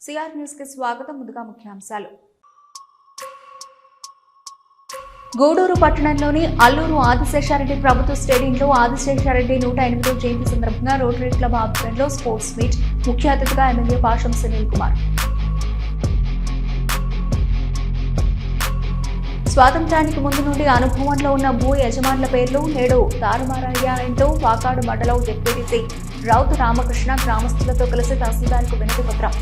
CR news కి స్వాగతం. ముందుగా ముఖ్యాంశాలు. గూడూరు పట్టణంలోని అల్లూరు ఆదిశేషారెడ్డి ప్రభుత్వ స్టేడియంలో ఆదిశేషారెడ్డి 108వ జయంతి సందర్భంగా రోటరీ క్లబ్ ఆధ్వర్యంలో స్పోర్ట్స్ మీట్. ముఖ్య అతిథిగా ఎమ్మెల్యే పాషం సునీల్ కుమార్. స్వాతంత్ర్యానికి ముందు నుండి అనుభవంలో ఉన్న భూ యజమానుల పేర్లు నేడు తారుమారయ్యాయంటూ వాకాడు మండలం జెడ్పీటీసీ రౌతు రామకృష్ణ గ్రామస్తులతో కలిసి తహసీల్దార్కు వినతి పత్రం.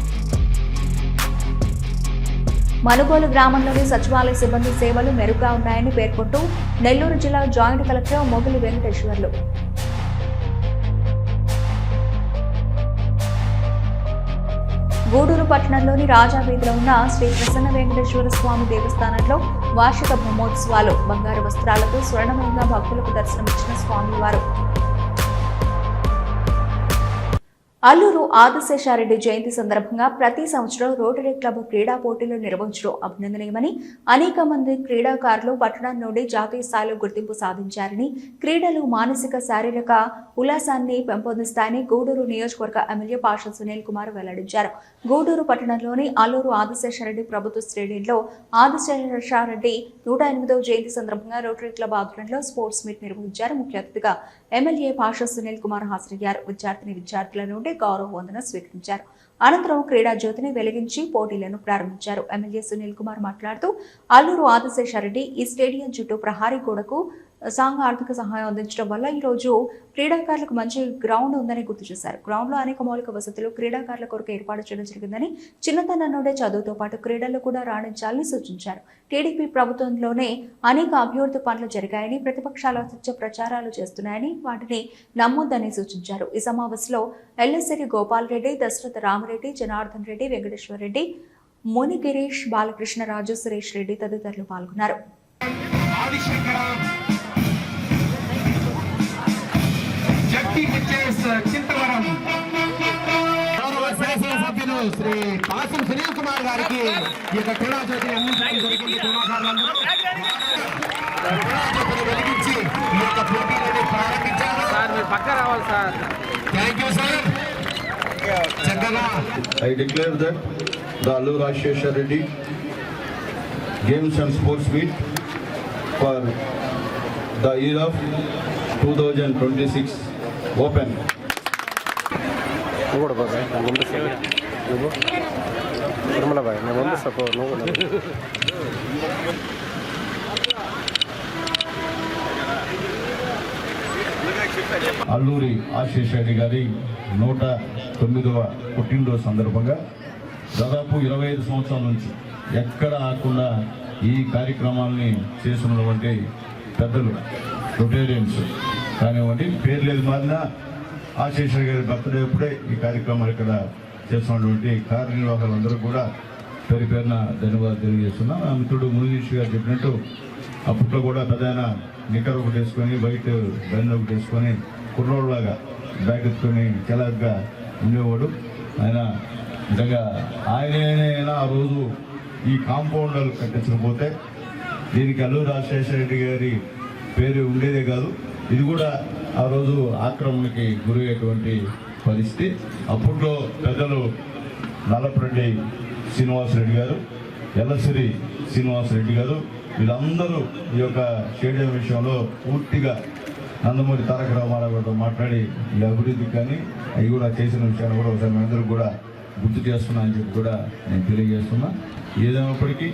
మనుగోలు గ్రామంలోని సచివాలయ సిబ్బంది సేవలు మెరుగ్గా ఉన్నాయని పేర్కొంటూ నెల్లూరు జిల్లా జాయింట్ కలెక్టర్ మొగిలి వెంకటేశ్వర్లు. గూడూరు పట్టణంలోని రాజా వీధిలో ఉన్న శ్రీ ప్రసన్న వెంకటేశ్వర స్వామి దేవస్థానంలో వార్షిక బ్రహ్మోత్సవాలు. బంగారు వస్త్రాలతో స్వర్ణమయంగా భక్తులకు దర్శనమిచ్చిన స్వామివారు. అల్లూరు ఆదిశేషారెడ్డి జయంతి సందర్భంగా ప్రతి సంవత్సరం రోటరీ క్లబ్ క్రీడా పోటీలు నిర్వహించడం అభినందనీయమని, అనేక మంది క్రీడాకారులు పట్టణం నుండి జాతీయ స్థాయిలో గుర్తింపు సాధించారని, క్రీడలు మానసిక శారీరక ఉల్లాసాన్ని పెంపొందిస్తాయని గూడూరు నియోజకవర్గ ఎమ్మెల్యే పాషం సునీల్ కుమార్ వెల్లడించారు. గూడూరు పట్టణంలోని అల్లూరు ఆదిశేషారెడ్డి ప్రభుత్వ స్టేడియంలో ఆదిశేషారెడ్డి 108వ జయంతి సందర్భంగా రోటరీ క్లబ్ ఆధ్వర్యంలో స్పోర్ట్స్ మీట్ నిర్వహించారు. ముఖ్య అతిథిగా ఎమ్మెల్యే పాషం సునీల్ కుమార్ హాజరయ్యారు. విద్యార్థుల నుండి గౌరవ వందన స్వీకరించారు. అనంతరం క్రీడా జ్యోతిని వెలిగించి పోటీలను ప్రారంభించారు. ఎమ్మెల్యే సునీల్ కుమార్ మాట్లాడుతూ అల్లూరు ఆదిశేషారెడ్డి ఈ స్టేడియం చుట్టూ ప్రహారీ గోడకు ఆర్థిక సహాయం అందించడం వల్ల ఈ రోజు క్రీడాకారులకు మంచి గ్రౌండ్ ఉందని గుర్తు చేశారు. గ్రౌండ్ లో అనేక మౌలిక వసతులు క్రీడాకారుల కొరకు ఏర్పాటు చేయడం జరిగిందని, చిన్నతనం నుండే చదువుతో పాటు క్రీడల్లో కూడా రాణించాలని సూచించారు. టీడీపీ ప్రభుత్వంలోనే అనేక అభివృద్ధి పనులు జరిగాయని, ప్రతిపక్షాలు అసత్య ప్రచారాలు చేస్తున్నాయని వాటిని నమ్మొద్దని సూచించారు. ఈ సమావేశంలో ఎల్ఎస్సిరి గోపాల్ రెడ్డి, దశరథ రామరెడ్డి, జనార్దన్ రెడ్డి, వెంకటేశ్వర రెడ్డి, ముని గిరీష్, బాలకృష్ణరాజు, సురేష్ రెడ్డి తదితరులు పాల్గొన్నారు. శాసనసభ్యులు శ్రీ పాసం సునీల్ కుమార్ గారికి ఈ యొక్క క్రీడాజ్యోతిని అందించడం జరిగింది. క్రీడాజ్యోతిని వెలిగించి ఈ యొక్క పోటీలను ప్రారంభించారు. Thank you sir. చక్కగా I declare that the Allur Ashesha Reddy Games and Sports Meet for the year of 2026 open. Alluri ఆశేషారెడ్డి గారి 109వ పుట్టినరోజు సందర్భంగా దాదాపు 25 సంవత్సరాల నుంచి ఎక్కడ ఆకుండా ఈ కార్యక్రమాలని చేస్తున్నటువంటి పెద్దలు రొటేరియన్స్ కానివ్వండి, పేరు లేదు మారిన ఆశేషారెడ్డి గారి బర్త్డే అప్పుడే ఈ కార్యక్రమాలు ఇక్కడ చేస్తున్నటువంటి కార్యనిర్వాహకులందరూ కూడా పేరు పేరున ధన్యవాదాలు తెలియజేస్తున్నాం. ఆ మిత్రుడు మునిగీష్ గారు చెప్పినట్టు అప్పట్లో కూడా పెద్ద నిక్కర్ ఒకటి వేసుకొని బయట బండి ఒకటి వేసుకొని కుర్రోళ్ళలాగా బ్యాగ్ ఎత్తుకొని చలాగ్గా ఉండేవాడు. ఆయన నిజంగా ఆయనైనా ఆ రోజు ఈ కాంపౌండర్లు కట్టించకపోతే దీనికి అల్లూరి ఆశేషారెడ్డి గారి పేరు ఉండేదే కాదు. ఇది కూడా ఆ రోజు ఆక్రమణకి గురయ్యేటువంటి పరిస్థితి. అప్పట్లో పెద్దలు నల్లపరెడ్డి శ్రీనివాసరెడ్డి గారు, ఎల్లసిరి శ్రీనివాసరెడ్డి గారు వీళ్ళందరూ ఈ యొక్క స్టేడియం విషయంలో పూర్తిగా నందమూరి తారక రామారావు గారితో మాట్లాడి ఈ అభివృద్ధి కానీ అవి కూడా చేసిన విషయాన్ని కూడా ఒకసారి అందరూ కూడా గుర్తు చేస్తున్నా అని చెప్పి కూడా నేను తెలియజేస్తున్నా. ఏదైనప్పటికీ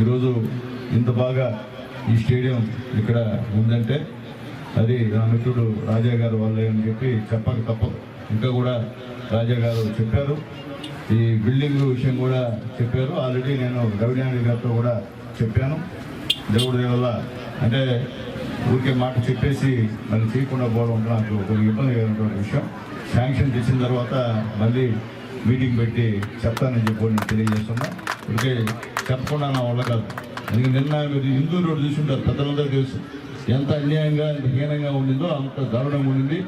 ఈరోజు ఇంత బాగా ఈ స్టేడియం ఇక్కడ ఉందంటే అది నా మిత్రుడు రాజా గారు వాళ్ళే అని చెప్పి చెప్పక తప్పదు. ఇంకా కూడా రాజా గారు చెప్పారు, ఈ బిల్డింగ్ విషయం కూడా చెప్పారు. ఆల్రెడీ నేను రవినాయుడు గారితో కూడా చెప్పాను. దేవుడి వల్ల అంటే ఊరికే మాట చెప్పేసి మళ్ళీ చేయకుండా పోవడం అంటే నాకు కొంచెం ఇబ్బందికరమైనటువంటి విషయం. శాంక్షన్ తెచ్చిన తర్వాత మళ్ళీ మీటింగ్ పెట్టి చెప్తానని చెప్పి నేను తెలియజేస్తున్నా. ఊరికే చెప్పకుండా నా వల్ల కాదు. అందుకే నిన్న మీరు హిందూ రోడ్డు చూసుంటారు, పెద్దలందరూ తెలుసు ఎంత అన్యాయంగా ఎంత హీనంగా ఉండిందో, అంత దారుణంగా ఉండింది.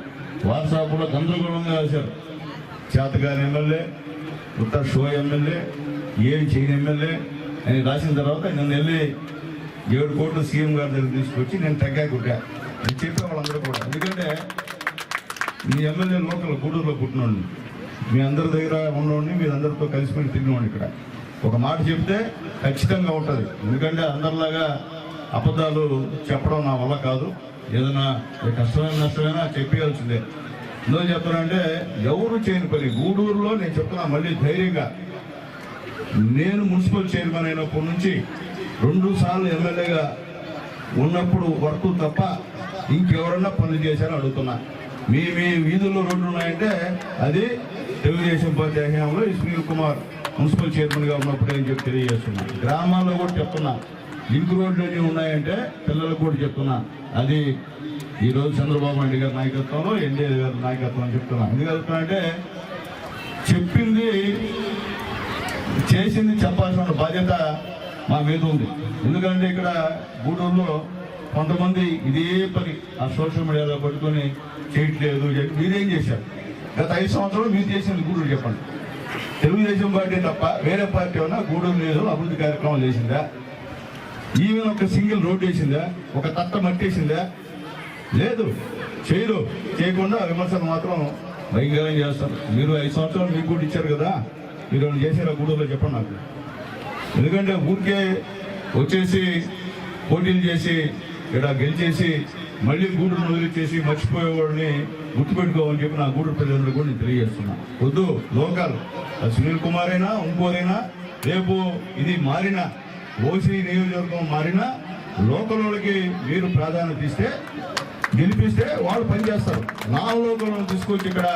వాట్సాప్లో గందరగోళంగా వేశారు. చేతగాని ఎమ్మెల్యే, ఉత్తర షో ఎమ్మెల్యే, ఏమి చేయని ఎమ్మెల్యే అని రాసిన తర్వాత నన్ను వెళ్ళి 7 కోట్లు సీఎం గారి దగ్గర తీసుకొచ్చి నేను టెక్కాయ కొట్టా అని చెప్పే వాళ్ళందరూ కూడా. ఎందుకంటే మీ ఎమ్మెల్యే లోకల్ గూడూరులో పుట్టినోళ్ళు మీ అందరి దగ్గర ఉన్నవాడిని మీరు అందరితో కలిసిపోయి తిరిగినవాడిని. ఇక్కడ ఒక మాట చెప్తే ఖచ్చితంగా ఉంటుంది. ఎందుకంటే అందరిలాగా అబద్ధాలు చెప్పడం నా వల్ల కాదు. ఏదైనా కష్టమైన నష్టమైనా చెప్పేయాల్సిందే. ఎందుకు చెప్తానంటే ఎవరు చేయని పని గూడూరులో నేను చెప్తున్నా మళ్ళీ ధైర్యంగా, నేను మున్సిపల్ చైర్మన్ అయినప్పటి నుంచి 2 సార్లు ఎమ్మెల్యేగా ఉన్నప్పుడు వర్క్ తప్ప ఇంకెవరన్నా పనులు చేశారని అడుగుతున్నా. మీ వీధుల్లో రోడ్లు ఉన్నాయంటే అది తెలుగుదేశం పార్టీ హయాంలో ఈ సునీల్ కుమార్ మున్సిపల్ చైర్మన్గా ఉన్నప్పుడు అని చెప్పి తెలియజేస్తున్నా. గ్రామాల్లో కూడా చెప్తున్నా, లింక్ రోడ్లు అన్నీ ఉన్నాయంటే పిల్లలకు కూడా చెప్తున్నా. అది ఈరోజు చంద్రబాబు నాయుడు గారి నాయకత్వంలో, ఎన్డీఏ గారి నాయకత్వం అని చెప్తున్నా. ఎందుకు చెప్తున్నా అంటే చెప్పింది చేసింది చెప్పాల్సిన బాధ్యత మా మీద ఉంది. ఎందుకంటే ఇక్కడ గూడూరులో కొంతమంది ఇదే పని ఆ సోషల్ మీడియాలో పట్టుకొని చేయట్లేదు. మీరేం చేశారు? గత 5 సంవత్సరాలు మీరు చేసింది గూడూరు చెప్పండి. తెలుగుదేశం పార్టీ తప్ప వేరే పార్టీ ఏమన్నా గూడూరు లేదు అభివృద్ధి కార్యక్రమం చేసిందా? ఈవెన్ ఒక సింగిల్ రోడ్ వేసిందా? ఒక తట్ట మట్టేసిందా? లేదు, చేయకుండా విమర్శలు మాత్రం భయంకరంగా చేస్తారు. మీరు 5 సంవత్సరాలు మీకు కూడా ఇచ్చారు కదా, మీరు ఏమైనా చేశారా గూడూరులో చెప్పండి నాకు. ఎందుకంటే ఊరికే వచ్చేసి పోటీలు చేసి ఇక్కడ గెలిచేసి మళ్ళీ గూడూరును వదిలిచేసి మర్చిపోయేవాడిని గుర్తుపెట్టుకోవాలని చెప్పి నా గూడూరు ప్రజలందరూ కూడా నేను తెలియజేస్తున్నా. వద్దు, లోకల్ సునీల్ కుమార్ అయినా ఇంకోరైనా, రేపు ఇది మారిన ఓసీ నియోజకవర్గం మారినా లోకల్ వాళ్ళకి మీరు ప్రాధాన్యత ఇస్తే గెలిపిస్తే వాళ్ళు పనిచేస్తారు. నా లోకల్ తీసుకొచ్చి ఇక్కడ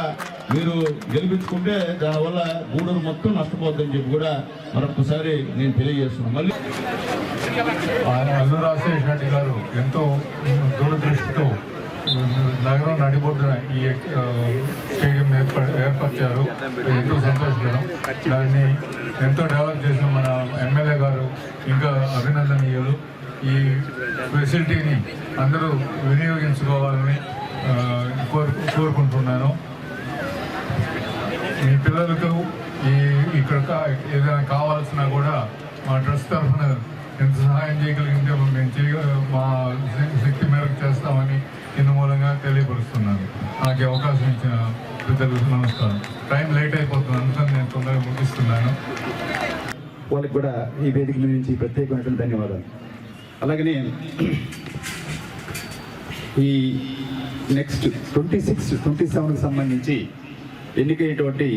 మీరు గెలిపించుకుంటే దానివల్ల గూడూరు మొత్తం నష్టపోద్దని చెప్పి కూడా మరొకసారి నేను తెలియజేస్తున్నాను. మళ్ళీ ఆయన అల్లు రాజశేఖర రెడ్డి గారు ఎంతో దూరదృష్టితో నగరం నడిబొడ్డున ఈ స్టేడియం ఏర్పరిచారు. ఎంతో సంతోషకరం. దాన్ని ఎంతో డెవలప్ చేసిన మన ఎమ్మెల్యే గారు ఇంకా అభినందనీయులు. ఈ ఫెసిలిటీని అందరూ వినియోగించుకోవాలని కోరుకుంటున్నాను. మీ పిల్లలకు ఇక్కడ ఏదైనా కావాల్సినా కూడా మా ట్రస్ట్ తరఫున ఎంత సహాయం చేయగలిగితే మేము మా శక్తి మేరకు చేస్తామని ఇందు మూలంగా తెలియపరుస్తున్నాను. నాకు అవకాశం ఇచ్చిన పెద్దలకు నమస్కారం. టైం లేట్ అయిపోతుంది, అందుకని నేను తొందరగా ముగిస్తున్నాను. వాళ్ళకి కూడా ఈ వేదిక నుంచి ప్రత్యేకమైనటువంటి ధన్యవాదాలు. అలాగనే ఈ నెక్స్ట్ 26, 27కి సంబంధించి ఎన్నికైనటువంటి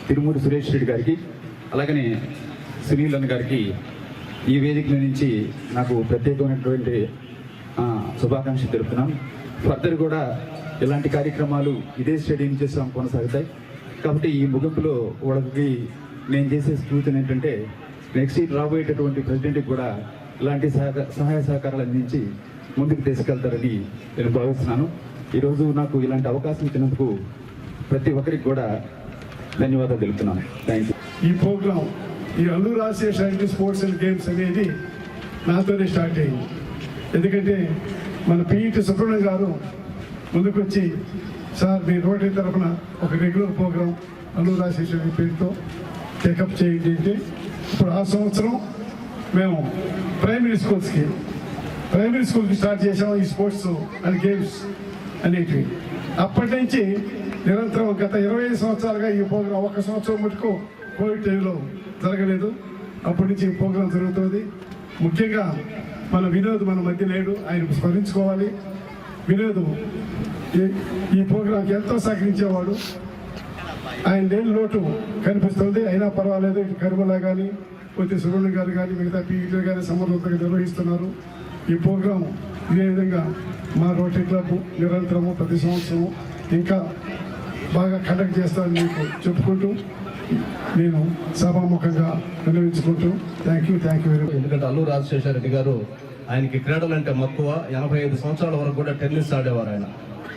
తిరుమూరి సురేష్ రెడ్డి గారికి అలాగనే సునీల్ అన్న గారికి ఈ వేదిక నుంచి నాకు ప్రత్యేకమైనటువంటి శుభాకాంక్షలు తెలుపుతున్నాను. ఫర్దర్ కూడా ఇలాంటి కార్యక్రమాలు ఇదే స్టేడియం చేసాం కొనసాగుతాయి. కాబట్టి ఈ ముగింపులో వాళ్ళకి నేను చేసే సూచన ఏంటంటే నెక్స్ట్ రాబోయేటటువంటి ప్రెసిడెంట్కి కూడా ఇలాంటి సహాయ సహకారాలు అందించి ముందుకు తీసుకెళ్తారని నేను భావిస్తున్నాను. ఈరోజు నాకు ఇలాంటి అవకాశం ఇచ్చినందుకు ప్రతి ఒక్కరికి కూడా ధన్యవాదాలు తెలుపుతున్నాను. Thank you. ఈ ప్రోగ్రాం ఈ Allu Rajasekhara Reddy sports and games అనేది నాతోనే స్టార్ట్ అయింది. ఎందుకంటే మన పిఈటి సుబ్రహ్మణ్యం గారు ముందుకు వచ్చి, సార్ మీ రోటరీ తరఫున ఒక రెగ్యులర్ ప్రోగ్రాం అల్లు రాజశేఖర రెడ్డి పేరుతో టేకప్ చేయండి అంటే, ఇప్పుడు ఆ సంవత్సరం మేము ప్రైమరీ స్కూల్కి స్టార్ట్ చేసాము ఈ స్పోర్ట్స్ అండ్ గేమ్స్ అనేటివి. అప్పటి నుంచి నిరంతరం గత 25 సంవత్సరాలుగా ఈ ప్రోగ్రాం, 1 సంవత్సరం మటుకు కోవిడ్ టైంలో జరగలేదు. అప్పటి నుంచి ఈ ప్రోగ్రాం జరుగుతుంది. ముఖ్యంగా మన వినోద్ మన మధ్య లేడు, ఆయన స్మరించుకోవాలి. వినోద్ ఈ ప్రోగ్రాంకి ఎంతో సహకరించేవాడు. ఆయన లేని లోటు కనిపిస్తుంది. అయినా పర్వాలేదు, ఇటు కరిమల కానీ పోతే సుబ్రహ్మణ్యం గారు కానీ మిగతా పీఈటీ కానీ సమర్థవంతంగా నిర్వహిస్తున్నారు ఈ ప్రోగ్రాం. ఇదే విధంగా మా రోటరీ క్లబ్ నిరంతరము ప్రతి సంవత్సరం ఇంకా బాగా కండక్ట్ చేస్తానని మీకు చెప్పుకుంటూ నేను సభాముఖంగా విన్నవించుకుంటూ థ్యాంక్ యూ వెరీ మచ్. ఎందుకంటే అల్లు రాజశేఖర రెడ్డి గారు ఆయనకి క్రీడలు అంటే మక్కువ. 85 సంవత్సరాల వరకు కూడా టెన్నిస్ ఆడేవారు.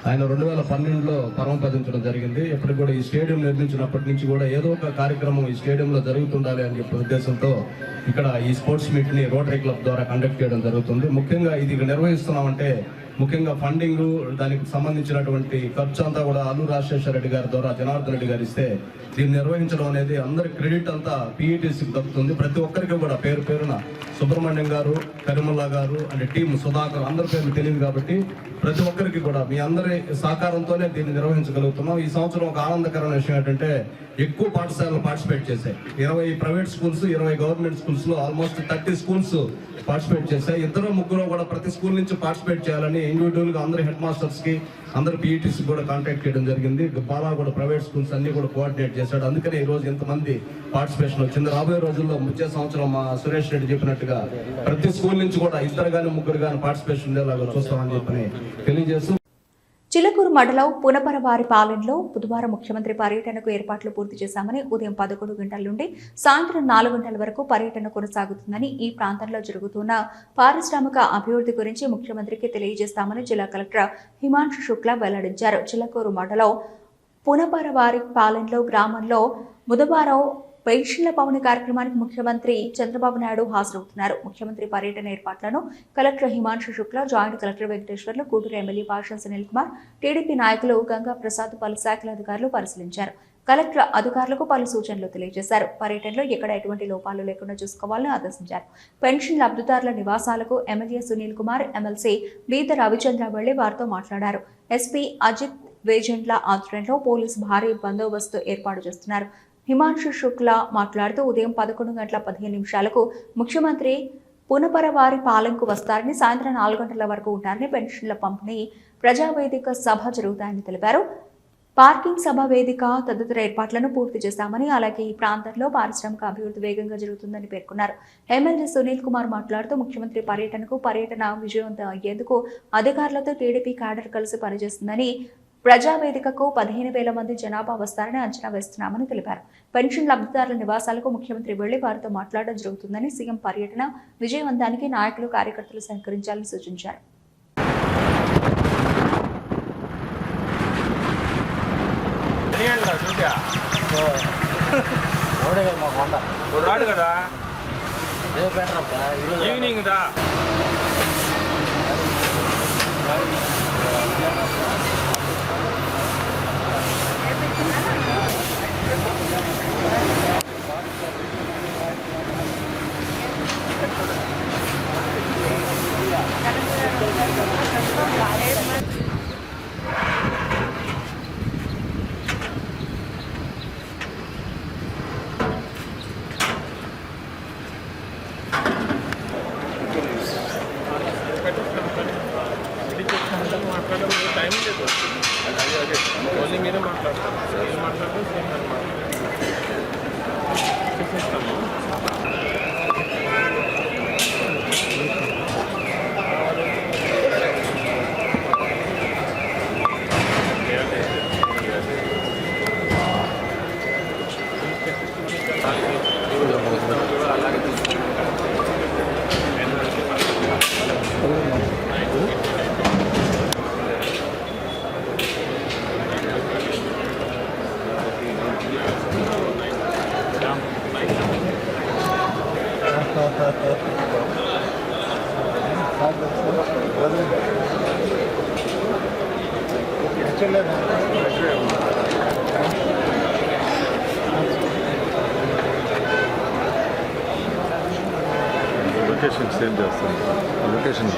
ఆయన 2012లో పరమపదించడం జరిగింది. ఎప్పటికి కూడా ఈ స్టేడియం నిర్మించినప్పటి నుంచి కూడా ఏదో ఒక కార్యక్రమం ఈ స్టేడియంలో జరుగుతుండాలి అని చెప్పే ఉద్దేశంతో ఇక్కడ ఈ స్పోర్ట్స్ మీట్ ని రోటరీ క్లబ్ ద్వారా కండక్ట్ చేయడం జరుగుతుంది. ముఖ్యంగా ఇది నిర్వహిస్తున్నామంటే ముఖ్యంగా ఫండింగ్, దానికి సంబంధించినటువంటి ఖర్చు అంతా కూడా అల్లు రాజశేఖర రెడ్డి గారి ద్వారా జనార్దన్ రెడ్డి గారు ఇస్తే దీన్ని నిర్వహించడం అనేది అందరి క్రెడిట్ అంతా పీఈటీసీకి దక్కుతుంది. ప్రతి ఒక్కరికి కూడా పేరున సుబ్రహ్మణ్యం గారు, కరిముల్లా గారు అంటే టీం సుధాకర్ అందరి పేర్లు తెలియదు కాబట్టి ప్రతి ఒక్కరికి కూడా మీ అందరి సహకారంతోనే దీన్ని నిర్వహించగలుగుతున్నాం. ఈ సంవత్సరం ఒక ఆనందకరమైన విషయం ఏంటంటే ఎక్కువ పాఠశాలలు పార్టిసిపేట్ చేశాయి. 20 ప్రైవేట్ స్కూల్స్, 20 గవర్నమెంట్ స్కూల్స్ లో ఆల్మోస్ట్ 30 స్కూల్స్ పార్టిసిపేట్ చేశాయి. 2-3 కూడా ప్రతి స్కూల్ నుంచి పార్టిసిపేట్ చేయాలని ఇండివిజువల్ గా అందరి హెడ్ మాస్టర్స్ కి, అందరు PETs కూడా కాంటాక్ట్ చేయడం జరిగింది. బాగా కూడా ప్రైవేట్ స్కూల్స్ అన్ని కూడా కోఆర్డినేట్ చేశాడు. అందుకని ఈ రోజు ఎంతమంది పార్టిసిపేషన్ వచ్చింది. రాబోయే రోజుల్లో వచ్చే సంవత్సరం మా సురేష్ రెడ్డి చెప్పినట్టుగా ప్రతి స్కూల్ నుంచి కూడా 2 గాని 3 గాని పార్టిసిపేషన్ ఉండేలాగా చూస్తామని చెప్పని తెలియజేస్తూ చిలకూరు మండలం పునపరవారి పాలెంలో బుధవారం ముఖ్యమంత్రి పర్యటనకు ఏర్పాట్లు పూర్తి చేశామని, ఉదయం 11 గంటల నుండి సాయంత్రం 4 గంటల వరకు పర్యటన కొనసాగుతుందని, ఈ ప్రాంతంలో జరుగుతున్న పారిశ్రామిక అభివృద్ధి గురించి ముఖ్యమంత్రికి తెలియజేస్తామని జిల్లా కలెక్టర్ హిమాంశు శుక్లా వెల్లడించారు. చిలకూరు మండలం పునపరవారి పాలెంలో గ్రామంలో బుధవారం పెన్షన్ల పంపిణీ కార్యక్రమానికి ముఖ్యమంత్రి చంద్రబాబు నాయుడు హాజరవుతున్నారు. ముఖ్యమంత్రి పర్యటన ఏర్పాట్లను collector Himanshu Shukla, joint collector Venkateswarlu, Gudur MLA Basha Sunil Kumar, TDP నాయకులు గంగా ప్రసాద్, పలు శాఖల అధికారులు పరిశీలించారు. కలెక్టర్ అధికారులకు పలు సూచనలు తెలియజేశారు. పర్యటనలో ఎక్కడ ఎటువంటి లోపాలు లేకుండా చూసుకోవాలని ఆదేశించారు. పెన్షన్ లబ్ధిదారుల నివాసాలకు ఎమ్మెల్యే సునీల్ కుమార్, ఎమ్మెల్సీ బీద రవిచంద్ర వెళ్లి వారితో మాట్లాడారు. ఎస్పీ అజిత్ వేజెంట్ల ఆధ్వర్యంలో పోలీసు భారీ బందోబస్తు ఏర్పాటు చేస్తున్నారు. హిమాంశు శుక్లా మాట్లాడుతూ ఉదయం 11:15 ముఖ్యమంత్రి పునపరవారి పాలెంకు వస్తారని, సాయంత్రం 4 గంటల వరకు ఉంటారని, పెన్షన్ల పంపిణీ ప్రజావేదిక సభ జరుగుతాయని తెలిపారు. పార్కింగ్ సభ వేదిక తదితర ఏర్పాట్లను పూర్తి చేశామని, అలాగే ఈ ప్రాంతంలో పారిశ్రామిక అభివృద్ధి వేగంగా జరుగుతుందని పేర్కొన్నారు. ఎమ్మెల్యే సునీల్ కుమార్ మాట్లాడుతూ ముఖ్యమంత్రి పర్యటన విజయవంతం అయ్యేందుకు అధికారులతో టీడీపీ క్యాడర్ కలిసి పనిచేస్తుందని, ప్రజావేదికకు 15,000 మంది జనాభా వస్తారని అంచనా వేస్తున్నామని తెలిపారు. పెన్షన్ లబ్ధిదారుల నివాసాలకు ముఖ్యమంత్రి వెళ్లి వారితో మాట్లాడడం జరుగుతుందని, సీఎం పర్యటన విజయవంతానికి నాయకులు, కార్యకర్తలు సహకరించాలని సూచించారు. లొకేషన్ సేమ్ చేస్తాను. లొకేషన్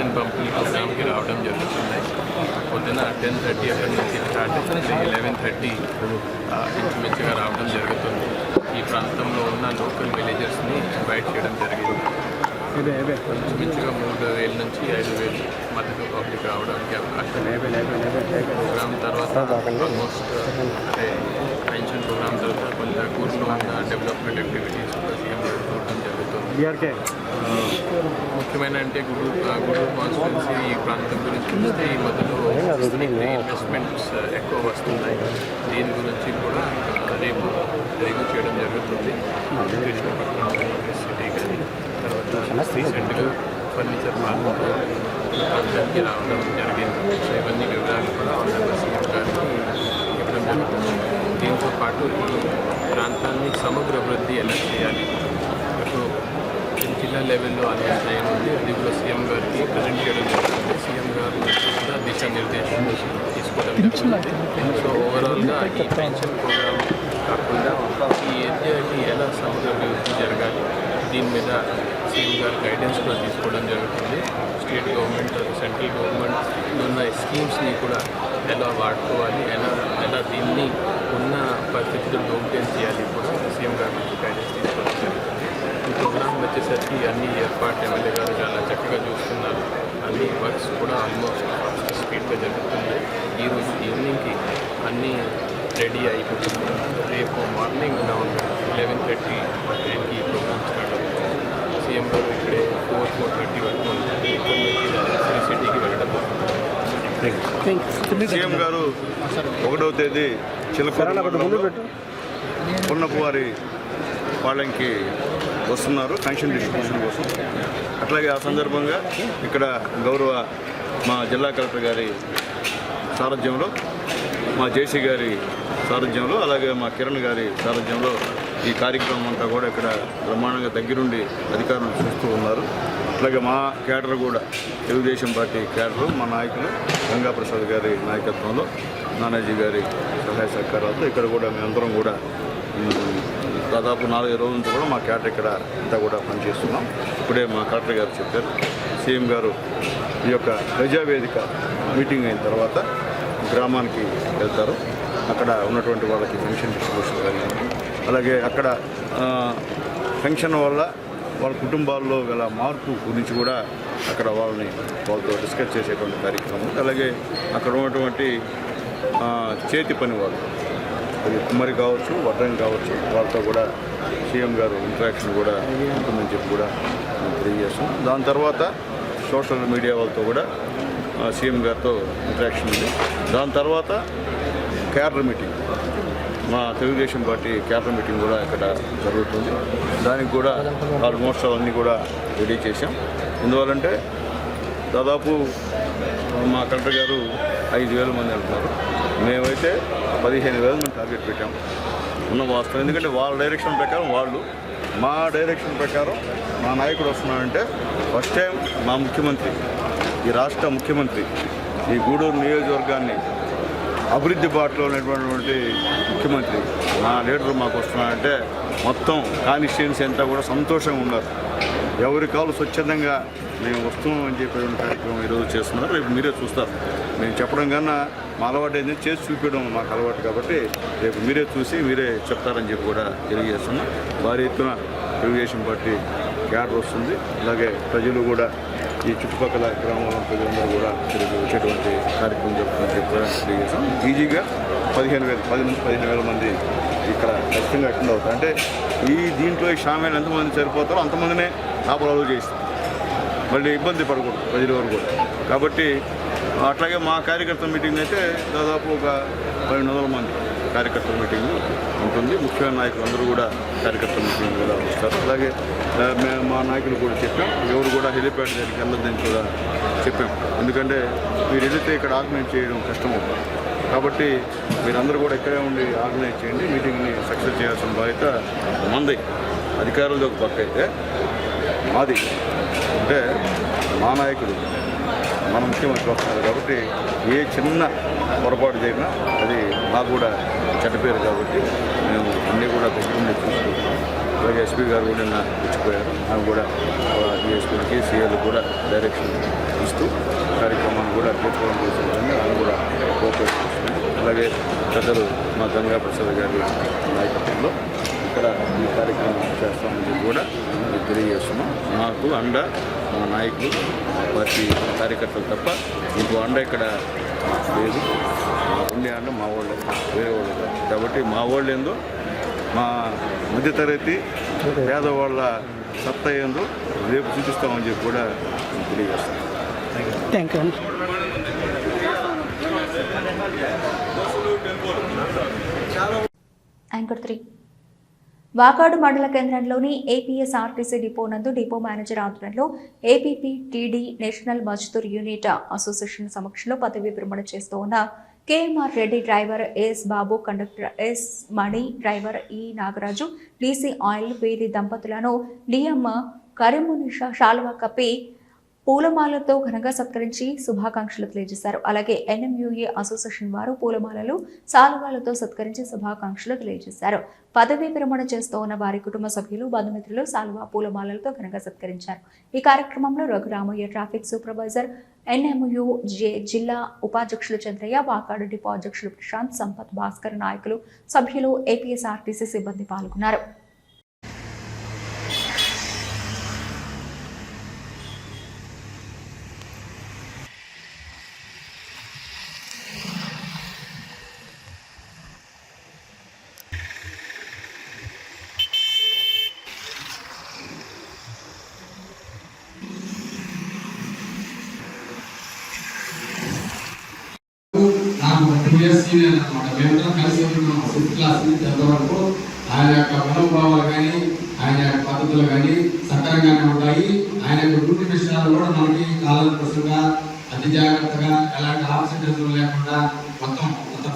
రేషన్ పంపిణీ ప్రోగ్రామ్కి రావడం జరుగుతుంది. పొద్దున 10:30 అక్కడి నుంచి స్టార్ట్ అవుతుంది, 11:30 ఇంచుమించుగా రావడం జరుగుతుంది. ఈ ప్రాంతంలో ఉన్న లోకల్ విలేజర్స్ని ఇన్వైట్ చేయడం జరిగింది. ఇంచుమించుగా 3,000 నుంచి 5,000 మద్దతు పబ్లిక్ రావడానికి అవకాశం. ప్రోగ్రామ్ తర్వాత ఆల్మోస్ట్ అంటే పెన్షన్ ప్రోగ్రామ్ తర్వాత కొంత ఊర్లో ఉన్న డెవలప్మెంట్ యాక్టివిటీస్ కూడా సీఎం చూడడం జరుగుతుంది. ముఖ్యమైన అంటే గూడూరు కాన్స్టిట్యున్సీ ఈ ప్రాంతం గురించి చూస్తే ఈ మధ్యలో ఇన్వెస్ట్మెంట్స్ ఎక్కువ వస్తున్నాయి. దీని గురించి కూడా రేపు రివ్యూ చేయడం జరుగుతుంది. కృష్ణపట్నం సిటీ కానీ తర్వాత రీసెంట్గా ఫర్నిచర్ మార్కెట్ ప్రాంతానికి రావడం జరిగింది. సో ఇవన్నీ వివరాలు కూడా సీఎం గారికి ఇవ్వడం జరుగుతుంది. దీంతో పాటు ఈ ప్రాంతాన్ని సమగ్ర అభివృద్ధి ఎలా చేయాలి, ఇప్పుడు జిల్లా లెవెల్లో అనౌన్స్ అయ్యింది, అది కూడా సీఎం గారికి ప్రజెంట్ చేయడం జరుగుతుంది. సీఎం గారు కూడా దిశానిర్దేశం తీసుకోవడం జరుగుతుంది. సో ఓవరాల్గా ఈ పెన్షన్ ప్రోగ్రామ్ కాకుండా ఈ ఏరియాకి ఎలా సమగ్ర అభివృద్ధి జరగాలి దీని మీద సీఎం గారి గైడెన్స్ కూడా తీసుకోవడం జరుగుతుంది. స్టేట్ గవర్నమెంట్, సెంట్రల్ గవర్నమెంట్ ఉన్న స్కీమ్స్ని కూడా ఎలా వాడుకోవాలి, ఎలా దీన్ని ఉన్న పరిస్థితులు మెయింటైన్ చేయాలి కూడా సీఎం గారి నుంచి గైడెన్స్ తీసుకోవడం జరుగుతుంది. ఈ ప్రోగ్రామ్ వచ్చేసరికి అన్ని ఏర్పాటు ఎమ్మెల్యే గారు చాలా చక్కగా చూస్తున్నారు. అన్ని వర్క్స్ కూడా ఆల్మోస్ట్ ఫాస్ట్ స్పీడ్గా జరుగుతుంది. ఈరోజు ఈవినింగ్కి అన్నీ రెడీ అయిపోతుంది. రేపు మార్నింగ్ అరౌండ్ 11:30 టైంకి ఈ ప్రోగ్రామ్ స్టార్ట్ అవుతుంది. సీఎం గారు ఇక్కడే 4:30 వరకు ఉంటుంది. ఇక్కడ సిటీకి వెళ్ళడం సీఎం గారు 1వ తేదీ చిలకూరు పున్నపువారి పాలెంకి వస్తున్నారు పెన్షన్ డిస్ట్రిబ్యూషన్ కోసం. అట్లాగే ఆ సందర్భంగా ఇక్కడ గౌరవ మా జిల్లా కలెక్టర్ గారి సారథ్యంలో, మా జేసీ గారి సారథ్యంలో, అలాగే మా కిరణ్ గారి సారథ్యంలో ఈ కార్యక్రమం అంతా కూడా ఇక్కడ బ్రహ్మాండంగా దగ్గరుండి అధికారులు చూస్తూ ఉన్నారు. అట్లాగే మా క్యాడర్ కూడా తెలుగుదేశం పార్టీ క్యాడరు, మా నాయకులు గంగాప్రసాద్ గారి నాయకత్వంలో, నానాజీ గారి సహాయ సహకారాలతో ఇక్కడ కూడా మేమందరం కూడా దాదాపు 4 రోజుల నుంచి కూడా మా క్యాడర్ ఇక్కడ అంతా కూడా పనిచేస్తున్నాం. ఇప్పుడే మా కలెక్టర్ గారు చెప్పారు, సీఎం గారు ఈ యొక్క ప్రజావేదిక మీటింగ్ అయిన తర్వాత గ్రామానికి వెళ్తారు. అక్కడ ఉన్నటువంటి వాళ్ళకి పెన్షన్ డిస్ట్రిబ్యూషన్ కానీ, అలాగే అక్కడ పెన్షన్ వల్ల వాళ్ళ కుటుంబాల్లో గల మార్పు గురించి కూడా అక్కడ వాళ్ళతో డిస్కస్ చేసేటువంటి కార్యక్రమం. అలాగే అక్కడ ఉన్నటువంటి చేతి పని వాళ్ళు, అది కుమ్మరి కావచ్చు, వడ్రంగి కావచ్చు, వాళ్ళతో కూడా సీఎం గారు ఇంటరాక్షన్ కూడా ఉంటుందని చెప్పి కూడా తెలియజేస్తాం. దాని తర్వాత సోషల్ మీడియా వాళ్ళతో కూడా సీఎం గారితో ఇంటరాక్షన్ ఉంది. దాని తర్వాత క్యాడర్ మీటింగ్, మా తెలుగుదేశం పార్టీ క్యాడర్ మీటింగ్ కూడా ఇక్కడ జరుగుతుంది. దానికి కూడా ఆల్మోస్ట్ అవన్నీ కూడా రెడీ చేశాం. ఎందువల్లంటే దాదాపు మా కలెక్టర్ గారు 5,000 మంది అంటున్నారు, మేమైతే 15,000 మంది టార్గెట్ పెట్టాం ఉన్న వాస్తవం. ఎందుకంటే వాళ్ళ డైరెక్షన్ ప్రకారం వాళ్ళు, మా డైరెక్షన్ ప్రకారం మా నాయకుడు వస్తున్నాడంటే ఫస్ట్ టైం మా ముఖ్యమంత్రి, ఈ రాష్ట్ర ముఖ్యమంత్రి ఈ గూడూరు నియోజకవర్గాన్ని అభివృద్ధి బాటలో ఉన్నటువంటి ముఖ్యమంత్రి మా లీడర్ మాకు వస్తున్నాడంటే మొత్తం కాన్స్టిట్యుయెన్సీ అంతా కూడా సంతోషంగా ఉన్నారు. ఎవరి కాలు స్వచ్ఛందంగా మేము వస్తున్నాం అని చెప్పేటువంటి కార్యక్రమం ఈరోజు చేస్తున్నారు. రేపు మీరే చూస్తారు. మేము చెప్పడం కన్నా మా అలవాటు ఏంటంటే చేసి చూపించడం మాకు అలవాటు కాబట్టి రేపు మీరే చూసి మీరే చెప్తారని చెప్పి కూడా తెలియజేస్తున్నాం. భారీ ఎత్తున తెలుగుదేశం పార్టీ క్యాడర్ వస్తుంది. అలాగే ప్రజలు కూడా ఈ చుట్టుపక్కల గ్రామాల ప్రజలందరూ కూడా వచ్చేటువంటి కార్యక్రమం జరుగుతుందని చెప్పి తెలియజేస్తాం. ఈజీగా 10,000 మంది ఇక్కడ ఖచ్చితంగా అటెండ్ అవుతారు. అంటే దీంట్లో ఈ షామీలు ఎంతమంది సరిపోతారో అంతమందినే ఆపరాలు చేస్తాం. మళ్ళీ ఇబ్బంది పడకూడదు ప్రజల వరకు కూడా. కాబట్టి అట్లాగే మా కార్యకర్తల మీటింగ్ అయితే దాదాపు ఒక 1200 మంది కార్యకర్తల మీటింగ్ ఉంటుంది. ముఖ్యమైన నాయకులు అందరూ కూడా కార్యకర్తల మీటింగ్ కూడా వస్తారు. అలాగే మా నాయకులు కూడా చెప్పాం, ఎవరు కూడా హెలిప్యాడ్ దగ్గరికి వెళ్ళొద్దని కూడా చెప్పాం. ఎందుకంటే మీరు వెళితే ఇక్కడ ఆర్గనైజ్ చేయడం కష్టం అవుతుంది. కాబట్టి మీరందరూ కూడా ఇక్కడే ఉండి ఆర్గనైజ్ చేయండి. మీటింగ్ని సక్సెస్ చేయాల్సిన బాధ్యత మంది. అధికారులది ఒక పక్క అయితే మాది, అంటే మా నాయకుడు మన ముఖ్యమంత్రి వస్తున్నారు కాబట్టి ఏ చిన్న పొరపాటు జరిగినా అది మాకు కూడా చెడ్డ పేరు. కాబట్టి మేము అన్నీ కూడా దగ్గర చూసుకుంటాం. అలాగే ఎస్పీ గారు కూడా నిన్న ఇచ్చిపోయారు. ఆమె కూడా డిఎస్పీలకి సీఏలు కూడా డైరెక్షన్ ఇస్తూ కార్యక్రమాన్ని కూడా తీసుకోవడం చేసిందని ఆమె కూడా కోఆపరేట్ చేస్తుంది. అలాగే పెద్దలు మా గంగా ప్రసాద్ గారి నాయకత్వంలో ఇక్కడ ఈ కార్యక్రమం చేస్తామని చెప్పి కూడా మేము తెలియజేస్తున్నాం. మాకు అండ మా నాయకులు పార్టీ కార్యకర్తలు తప్ప ఇంకో అండ ఇక్కడ లేదు. ఉండే అండ మా వాళ్ళు వేరే వాళ్ళు కాదు. కాబట్టి మా వాళ్ళు ఏందో మా మధ్యతరగతి పేదవాళ్ళ సత్తా ఏందో రేపు చూపిస్తామని చెప్పి కూడా తెలియజేస్తాం. Thank you. యాంకర్ 3 వాకాడు మండల కేంద్రంలోని ఏపీఎస్ఆర్టీసీ డిపో నందు డిపో మేనేజర్ ఆధ్వర్యంలో APPTD national Mazdoor unit association సమక్షంలో పదవి విరమణ చేస్తూ ఉన్న కేఎంఆర్ రెడ్డి, డ్రైవర్ ఎస్ బాబు, కండక్టర్ ఎస్ మణి, డ్రైవర్ ఈ నాగరాజు, డీసీ ఆయిల్ వీరి దంపతులను డిఎం కరీమునిషా శాలువా కప్పి పూలమాలతో ఘనంగా సత్కరించి శుభాకాంక్షలు తెలియజేశారు. అలాగే ఎన్ఎంయూఏ అసోసియేషన్ వారు పూలమాలలు, శాలువాలతో సత్కరించి శుభాకాంక్షలు తెలియజేశారు. పదవీ విరమణ చేస్తూ ఉన్న వారి కుటుంబ సభ్యులు, బంధుమిత్రులు శాలువా, పూలమాలలతో ఘనంగా సత్కరించారు. ఈ కార్యక్రమంలో రఘురామయ్య, ట్రాఫిక్ సూపర్వైజర్, ఎన్ఎంయూజే జిల్లా ఉపాధ్యక్షులు చంద్రయ్య, వాకాడు డిపో అధ్యక్షులు ప్రశాంత్, సంపత్, భాస్కర్, నాయకులు, సభ్యులు, ఏపీఎస్ఆర్టీసీ సిబ్బంది పాల్గొన్నారు. నాకు 2 years సీనియర్ అనమాట. మేమందరం కలిసి ఉన్నాం 6th క్లాస్ నుంచి 10th వరకు. ఆయన యొక్క మనోభావాలు కానీ ఆయన యొక్క పద్ధతులు కానీ సక్రమంగానే ఉంటాయి. ఆయన యొక్క డ్యూటీ విషయాలు కూడా మనకి కాలప్రసంగా అతి జాగ్రత్తగా ఎలాంటి ఆక్సిడెంట్లు లేకుండా మొత్తం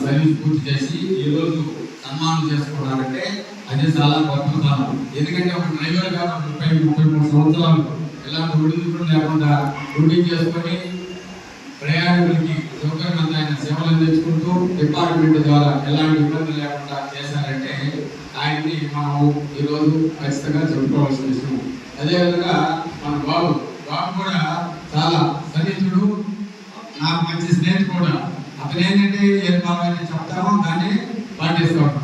సర్వీస్ పూర్తి చేసి ఈ రోజు సన్మానం చేసుకున్నారంటే అది చాలా గొప్పతనం. ఎందుకంటే ఒక డ్రైవర్ గా 30-33 సంవత్సరాలు ఎలాంటి ఒడిదుడుకులు లేకుండా డ్యూటీ చేసుకొని ప్రయాణికులకి సౌకర్యవంతమైన సేవలు అందించుకుంటూ డిపార్ట్మెంట్ ద్వారా ఎలాంటి ఇబ్బందులు లేకుండా చేశారంటే ఆయన్ని మనం ఈరోజు ఖచ్చితంగా చెప్పుకోవాల్సిన విషయం. అదేవిధంగా మన బాబు కూడా చాలా సన్నిహితుడు, నాకు మంచి స్నేహితుడు కూడా. అతను ఏంటంటే ఏం కావాలని చెప్తామో దాన్ని పాటిస్తాడు.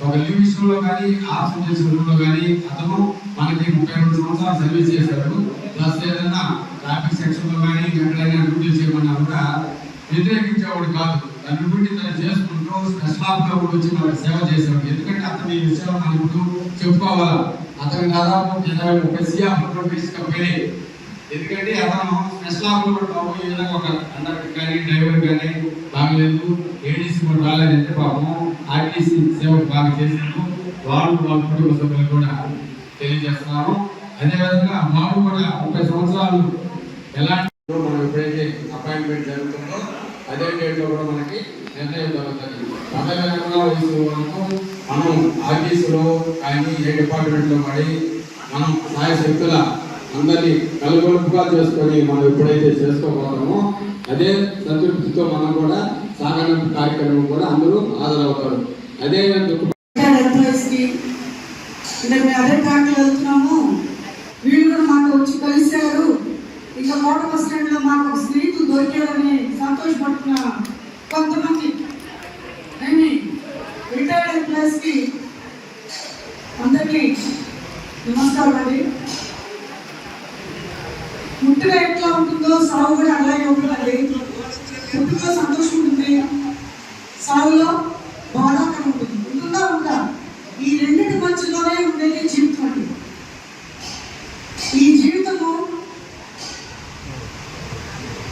ఒక లీవ్ విషయంలో కానీ ఆప్షన్ విషయంలో కానీ అతను మనకి 32 సంవత్సరాలు సర్వీస్ చేశాడు. ప్లస్ ఏదైనా ట్రాఫిక్ సెక్షన్ లో కానీ ఎక్కడైనా డ్యూటీ చేయమన్నా కూడా వ్యతిరేకించేవాడు కాదు. తన డ్యూటీ తను చేసుకుంటూ స్పెషల్ ఆఫ్ గా కూడా వచ్చి మనకు సేవ చేసేవాడు. ఎందుకంటే అతను ఈ విషయంలో మనం ఇప్పుడు చెప్పుకోవాలా. అతను దాదాపు 30 సిఆర్లు తీసుకపోయి, ఎందుకంటే అతను స్పెషల్ ఆఫ్ లో బాబు ఈ విధంగా ఒక కండక్టర్ కానీ డ్రైవర్ కానీ బాగలేదు, ఏడీసీ కూడా రాలేదంటే పాపం ఆర్టీసీ సేవ బాగా చేసినట్టు వాళ్ళ కుటుంబ సభ్యులు కూడా తెలియజేస్తున్నారు. అదేవిధంగా మాకు కూడా 30 సంవత్సరాలు ఎలాంటి మనం ఎప్పుడైతే అపాయింట్మెంట్ జరుగుతుందో అదే డేట్ లో కూడా మనకి నిర్ణయం జరుగుతుంది. పదవి వయసు వరకు మనం ఆర్టీసీలో కానీ ఏ డిపార్ట్మెంట్ లో పడి మనం సహాయ శక్తుల అందరినీ కలుగొలుపుగా చేసుకొని మనం ఎప్పుడైతే చేసుకోబోతామో అదే సంతృప్తితో మనం కూడా సాగనంపు కార్యక్రమం కూడా అందరూ హాజరవుతారు. అదే అదే ట్రాక్లో వెళ్తున్నాము, వీళ్ళు కూడా మాకు వచ్చి కలిశారు. ఇంకా కోట బస్ స్టాండ్ లో మాకు ఒక స్నేహితులు దొరికారని సంతోషపడుతున్న కొంతమంది రిటైర్డ్ ఎంప్లాయీస్ కి అందరికీ నమస్కారం అండి. ముట్టుగా ఎట్లా ఉంటుందో సాగు కూడా అలాగే ఉంటుందండి. ముట్టుగా సంతోషం ఉంటుంది, సాగులో బాధాకరం ఉంటుంది. ఉంటుందా ఈ రెండింటి మధ్యలోనే ఉండేది జీవితం అండి. ఈ జీవితము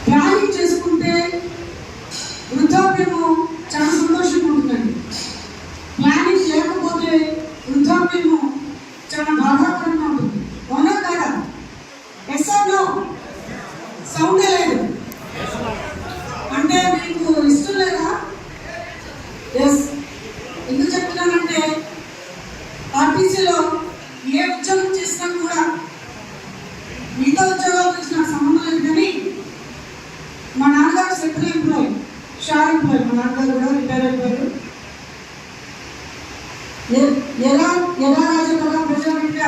ప్లానింగ్ చేసుకుంటే వృద్ధాప్యము చాలా సంతోషంగా ఉంటుందండి. ప్లానింగ్ లేకపోతే వృద్ధాప్యము చాలా బాధాకరంగా ఉంటుంది. అవునా కాదా? ఎస్ఆర్లో సౌండే లేదు అంటే మీకు ఇష్టం లేదా? ఎస్. ఎందుకు చెప్తున్నానంటే ఆర్టీసీలో ఏ ఉద్యోగం చేసినా కూడా మిగతా ఉద్యోగాల గురించి నాకు సంబంధం లేదు. కానీ మా నాన్నగారు సెంట్రల్ ఎంప్లాయీ, షార్ ఎంప్లాయీ. మా నాన్నగారు కూడా రిటైర్ అయిపోయారు. ఎలా రాజకీయ ప్రజానికి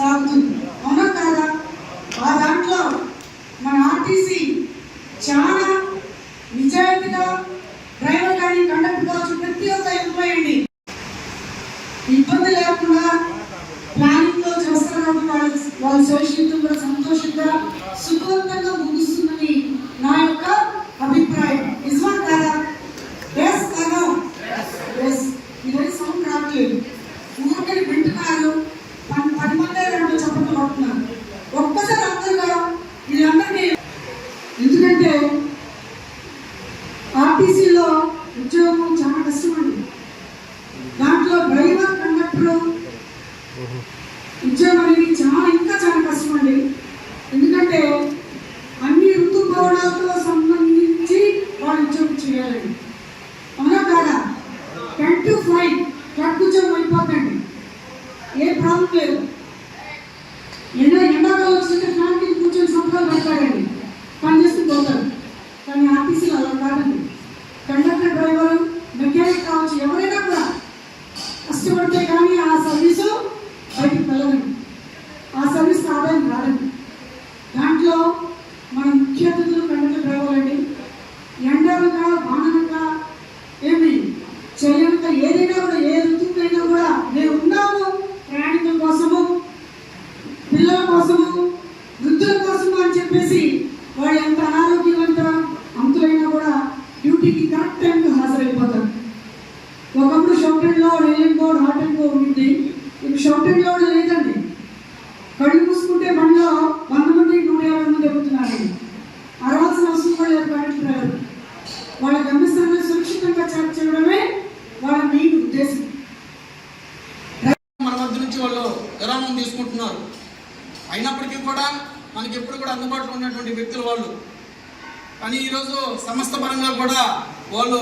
సాగుతుంది. అవునా కాదా? ఆ దాంట్లో మన ఆర్టీసీ చాలా నిజాయితీగా డ్రైవర్ కానీ కండక్టర్ కావచ్చు ప్రతి ఒక్క ఎంప్లాయీ అండి ఇబ్బంది లేకుండా ప్లానింగ్ లో చేస్తారు కాబట్టి వాళ్ళ సురక్షితంగా కూడా సంతోషంగా సుఖవంతంగా ముగుస్తుందని నా యొక్క అభిప్రాయం. నిజమా కాదా? ఎస్ కాదా? ఎస్. ఇదే సౌండ్ రావట్లేదు, ఊరికని వింటున్నారు, 10 మంది 2 చప్పట్లు కొడుతున్నారు. ఒక్కసారి అందరుగా వీళ్ళందరినీ, ఎందుకంటే ఆర్టీసీలో ఉద్యోగం చాలా కష్టమండి. దాంట్లో డ్రైవర్ కండక్టర్ ఉద్యోగం అనేది ఇంకా చాలా కష్టమండి. ఎందుకంటే అన్ని ఋతుపవనాలతో సంబంధించి వాళ్ళు ఉద్యోగం చేయాలండి. అవునా కాదా? 10 to 5 ట్రక్ ఉద్యోగం అయిపోతండి, ఏ ప్రాబ్లం లేదు. ఎండాకాలం వచ్చింటే ఫ్యాన్ కింద కూర్చొని సంతకాలు పెడతాడండి, పని చేస్తూ పోతారు. కానీ ఆర్టీసీలో అలా కాదండి. కండక్టర్, డ్రైవర్, మెకానిక్ కావచ్చు, ఎవరైనా కూడా కష్టపడితే కానీ ఆ సర్వీసు బయటికి వెళ్ళదండి, ఆ సర్వీస్ ఆదాయం రాదండి. దాంట్లో మన ముఖ్య అతిథులు కండక్టర్, డ్రైవర్ అండి. ఎండలుగా వానలుగా ఏమి చేయక ఏదైనా కూడా, ఏ ఋతువుకైనా కూడా మేము ఉన్నాము ప్రయాణికుల కోసము, పిల్లల కోసము, వృద్ధుల కోసము అని చెప్పేసి వాళ్ళు ఎంత అనారోగ్యవంత అంతులైనా కూడా డ్యూటీకి కరెక్ట్ టైంకి హాజరైపోతారు. ఒకప్పుడు short and load, AM load, hot and load ఉంది. ఇప్పుడు షార్ట్ అండ్ లోడ్ లేదండి. కళ్ళు మూసుకుంటే మనలో 100 మంది 150 మంది ఎక్కుతున్నారండి. అరవాల్సిన అవసరం కూడా లేదు. కండక్టర్ వాళ్ళ గమ్యస్థానాన్ని సురక్షితంగా చేర్చడమే వాళ్ళ మెయిన్ ఉద్దేశం. మన మధ్య నుంచి వాళ్ళు విరామం తీసుకుంటున్నారు. అయినప్పటికీ కూడా మనకి ఎప్పుడు కూడా అందుబాటులో ఉన్నటువంటి వ్యక్తులు వాళ్ళు. కానీ ఈరోజు సంస్థ పరంగా కూడా వాళ్ళు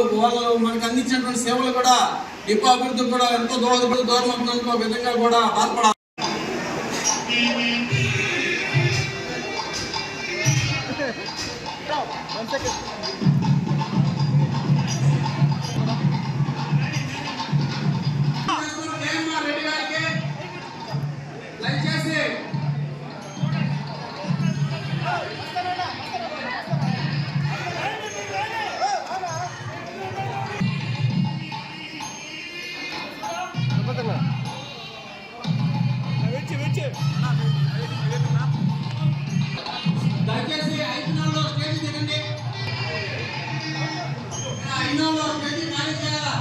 మనకు అందించినటువంటి సేవలు కూడా డిపో అభివృద్ధి కూడా ఎంతో దూరం విధంగా కూడా బాధపడాలి. రెడ్డి గారికి దయచేసి దయచేసి 5 నెలల్లో స్టేజ్ దిగండి. 5 నెలల్లో స్టేజ్ ఖాళీ చేయాలా?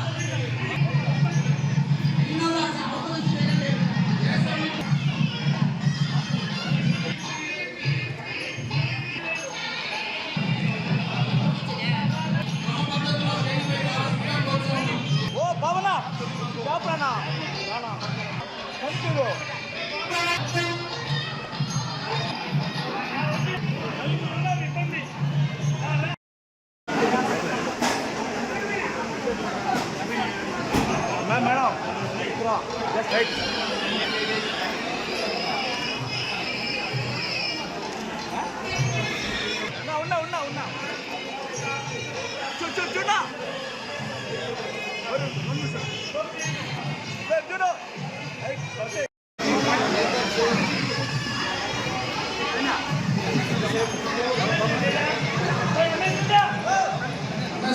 5 నెలల్లో అవతల నుంచి దిగండి. పద్ధతిలో స్టేజ్ పై రావాల్సిందిగా కోరుతున్నాను. ఓ పవన చాప్రానా రానా కంటిన్యూ.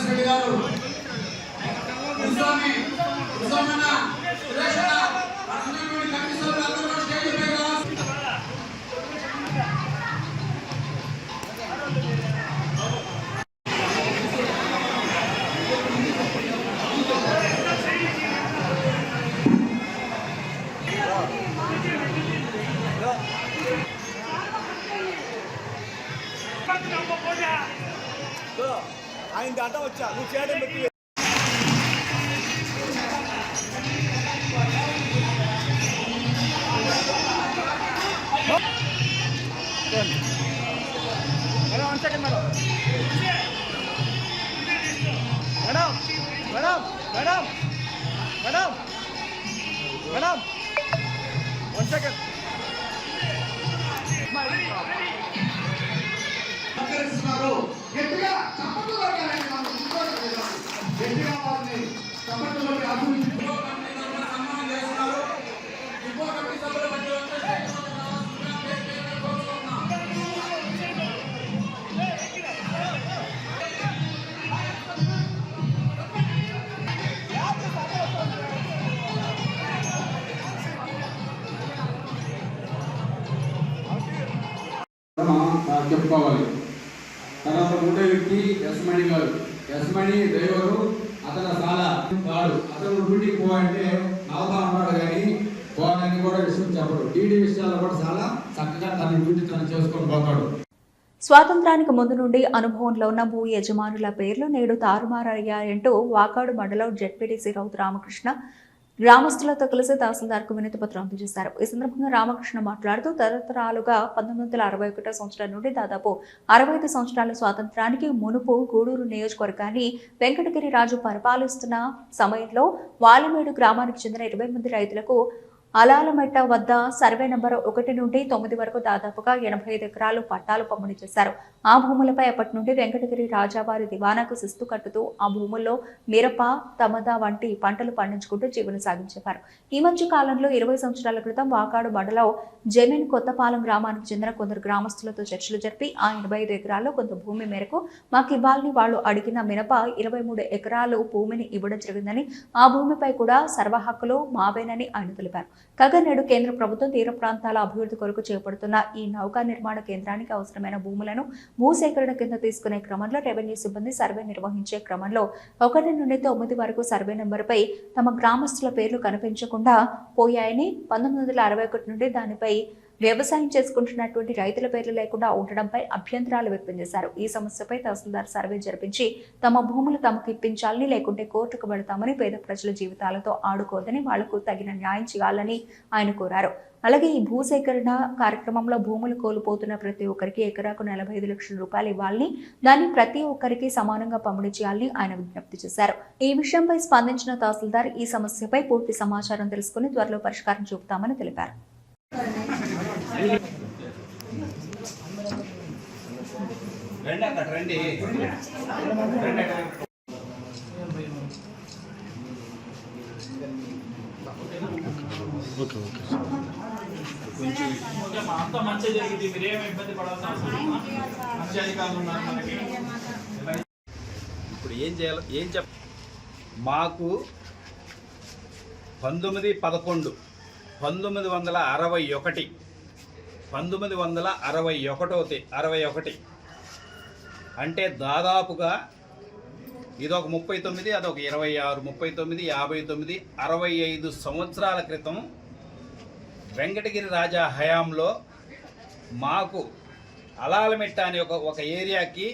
రెడ్డి గారు ఆయన దాంట్లో వచ్చా నువ్వు చేయడం పెట్టి madam madam madam madam madam 1 second గట్టిగా చప్పట్లు కొట్టాలండి. మనం గట్టిగా వారిని చప్పట్లు కొట్టి అభివృద్ధి సన్మానం చేస్తున్నారు. చెప్పుకోవాలి. తర్వాత రెండో వ్యక్తి యశ్మణి గారు. యశ్మణి డ్రైవరు, అతను చాలా వాడు. అతను డ్యూటీకి పోవాలంటే నవ్వుతా ఉన్నాడు కానీ పోవాలని కూడా విషయం చెప్పడు. టీడీ విషయాల్లో కూడా చాలా చక్కగా తన డ్యూటీ తను చేసుకొని పోతాడు. స్వాతంత్రానికి ముందు నుండి అనుభవంలో ఉన్న భూ యజమానుల పేర్లు నేడు తారుమారయ్యాయంటూ వాకాడు మండలం జెడ్పీటీసీ రౌతు రామకృష్ణ గ్రామస్తులతో కలిసి తహసీల్దార్కు వినతి పత్రం అందజేశారు. ఈ సందర్భంగా రామకృష్ణ మాట్లాడుతూ తరతరాలుగా 1961 సంవత్సరం నుండి దాదాపు 65 సంవత్సరాల స్వాతంత్రానికి మునుపు గూడూరు నియోజకవర్గాన్ని వెంకటగిరి రాజు పరిపాలిస్తున్న సమయంలో వాలిమేడు గ్రామానికి చెందిన 20 మంది రైతులకు అలాలమెట్ట వద్ద సర్వే నంబర్ 1 నుండి 9 వరకు దాదాపుగా 85 ఎకరాలు పట్టాలు పంపిణీ చేశారు. ఆ భూములపై అప్పటి నుండి వెంకటగిరి రాజావారి దివానాకు శిస్తు కట్టుతూ ఆ భూముల్లో మిరప, తమద వంటి పంటలు పండించుకుంటూ జీవనం సాగించేవారు. ఈ మధ్య కాలంలో 20 సంవత్సరాల క్రితం వాకాడు మండలం జమీన్ కొత్తపాలెం గ్రామానికి చెందిన కొందరు గ్రామస్తులతో చర్చలు జరిపి ఆ 85 ఎకరాల్లో కొంత భూమి మేరకు మాకు ఇవ్వాలని వాళ్ళు అడిగిన మిరప 23 ఎకరాలు భూమిని ఇవ్వడం జరిగిందని, ఆ భూమిపై కూడా సర్వ హక్కులు మావేనని ఆయన తెలిపారు. కాగా నేడు కేంద్ర ప్రభుత్వం తీర ప్రాంతాల అభివృద్ధి కొరకు చేపడుతున్న ఈ నౌకా నిర్మాణ కేంద్రానికి అవసరమైన భూములను భూసేకరణ కింద తీసుకునే క్రమంలో రెవెన్యూ సిబ్బంది సర్వే నిర్వహించే క్రమంలో 1 నుండి 9 వరకు సర్వే నెంబర్పై తమ గ్రామస్తుల పేర్లు కనిపించకుండా పోయాయని, 1961 నుండి దానిపై వ్యవసాయం చేసుకుంటున్నటువంటి రైతుల పేర్లు లేకుండా ఉండడంపై అభ్యంతరాలు వ్యక్తం చేశారు. ఈ సమస్యపై తహసీల్దార్ సర్వే జరిపించి తమ భూములు తమకు ఇప్పించాలని, లేకుంటే కోర్టుకు వెళతామని, పేద ప్రజల జీవితాలతో ఆడుకోదని, వాళ్లకు తగిన న్యాయం చేయాలని ఆయన కోరారు. అలాగే ఈ భూసేకరణ కార్యక్రమంలో భూములు కోల్పోతున్న ప్రతి ఒక్కరికి ఎకరాకు 45 లక్షల రూపాయలు ఇవ్వాలని, దాన్ని ప్రతి ఒక్కరికి సమానంగా పంపిణీ చేయాలని ఆయన విజ్ఞప్తి చేశారు. ఈ విషయంపై స్పందించిన తహసీల్దార్ ఈ సమస్యపై పూర్తి సమాచారం తెలుసుకుని త్వరలో పరిష్కారం చూపుతామని తెలిపారు. ఇప్పుడు ఏం చేయాలి, ఏం చెప్ మాకు 1961 అంటే దాదాపుగా ఇదొక 39, అదొక 26, 39, 59, 65 సంవత్సరాల క్రితం వెంకటగిరి రాజా హయాంలో మాకు అలాలమెట్ట అనే ఒక ఏరియాకి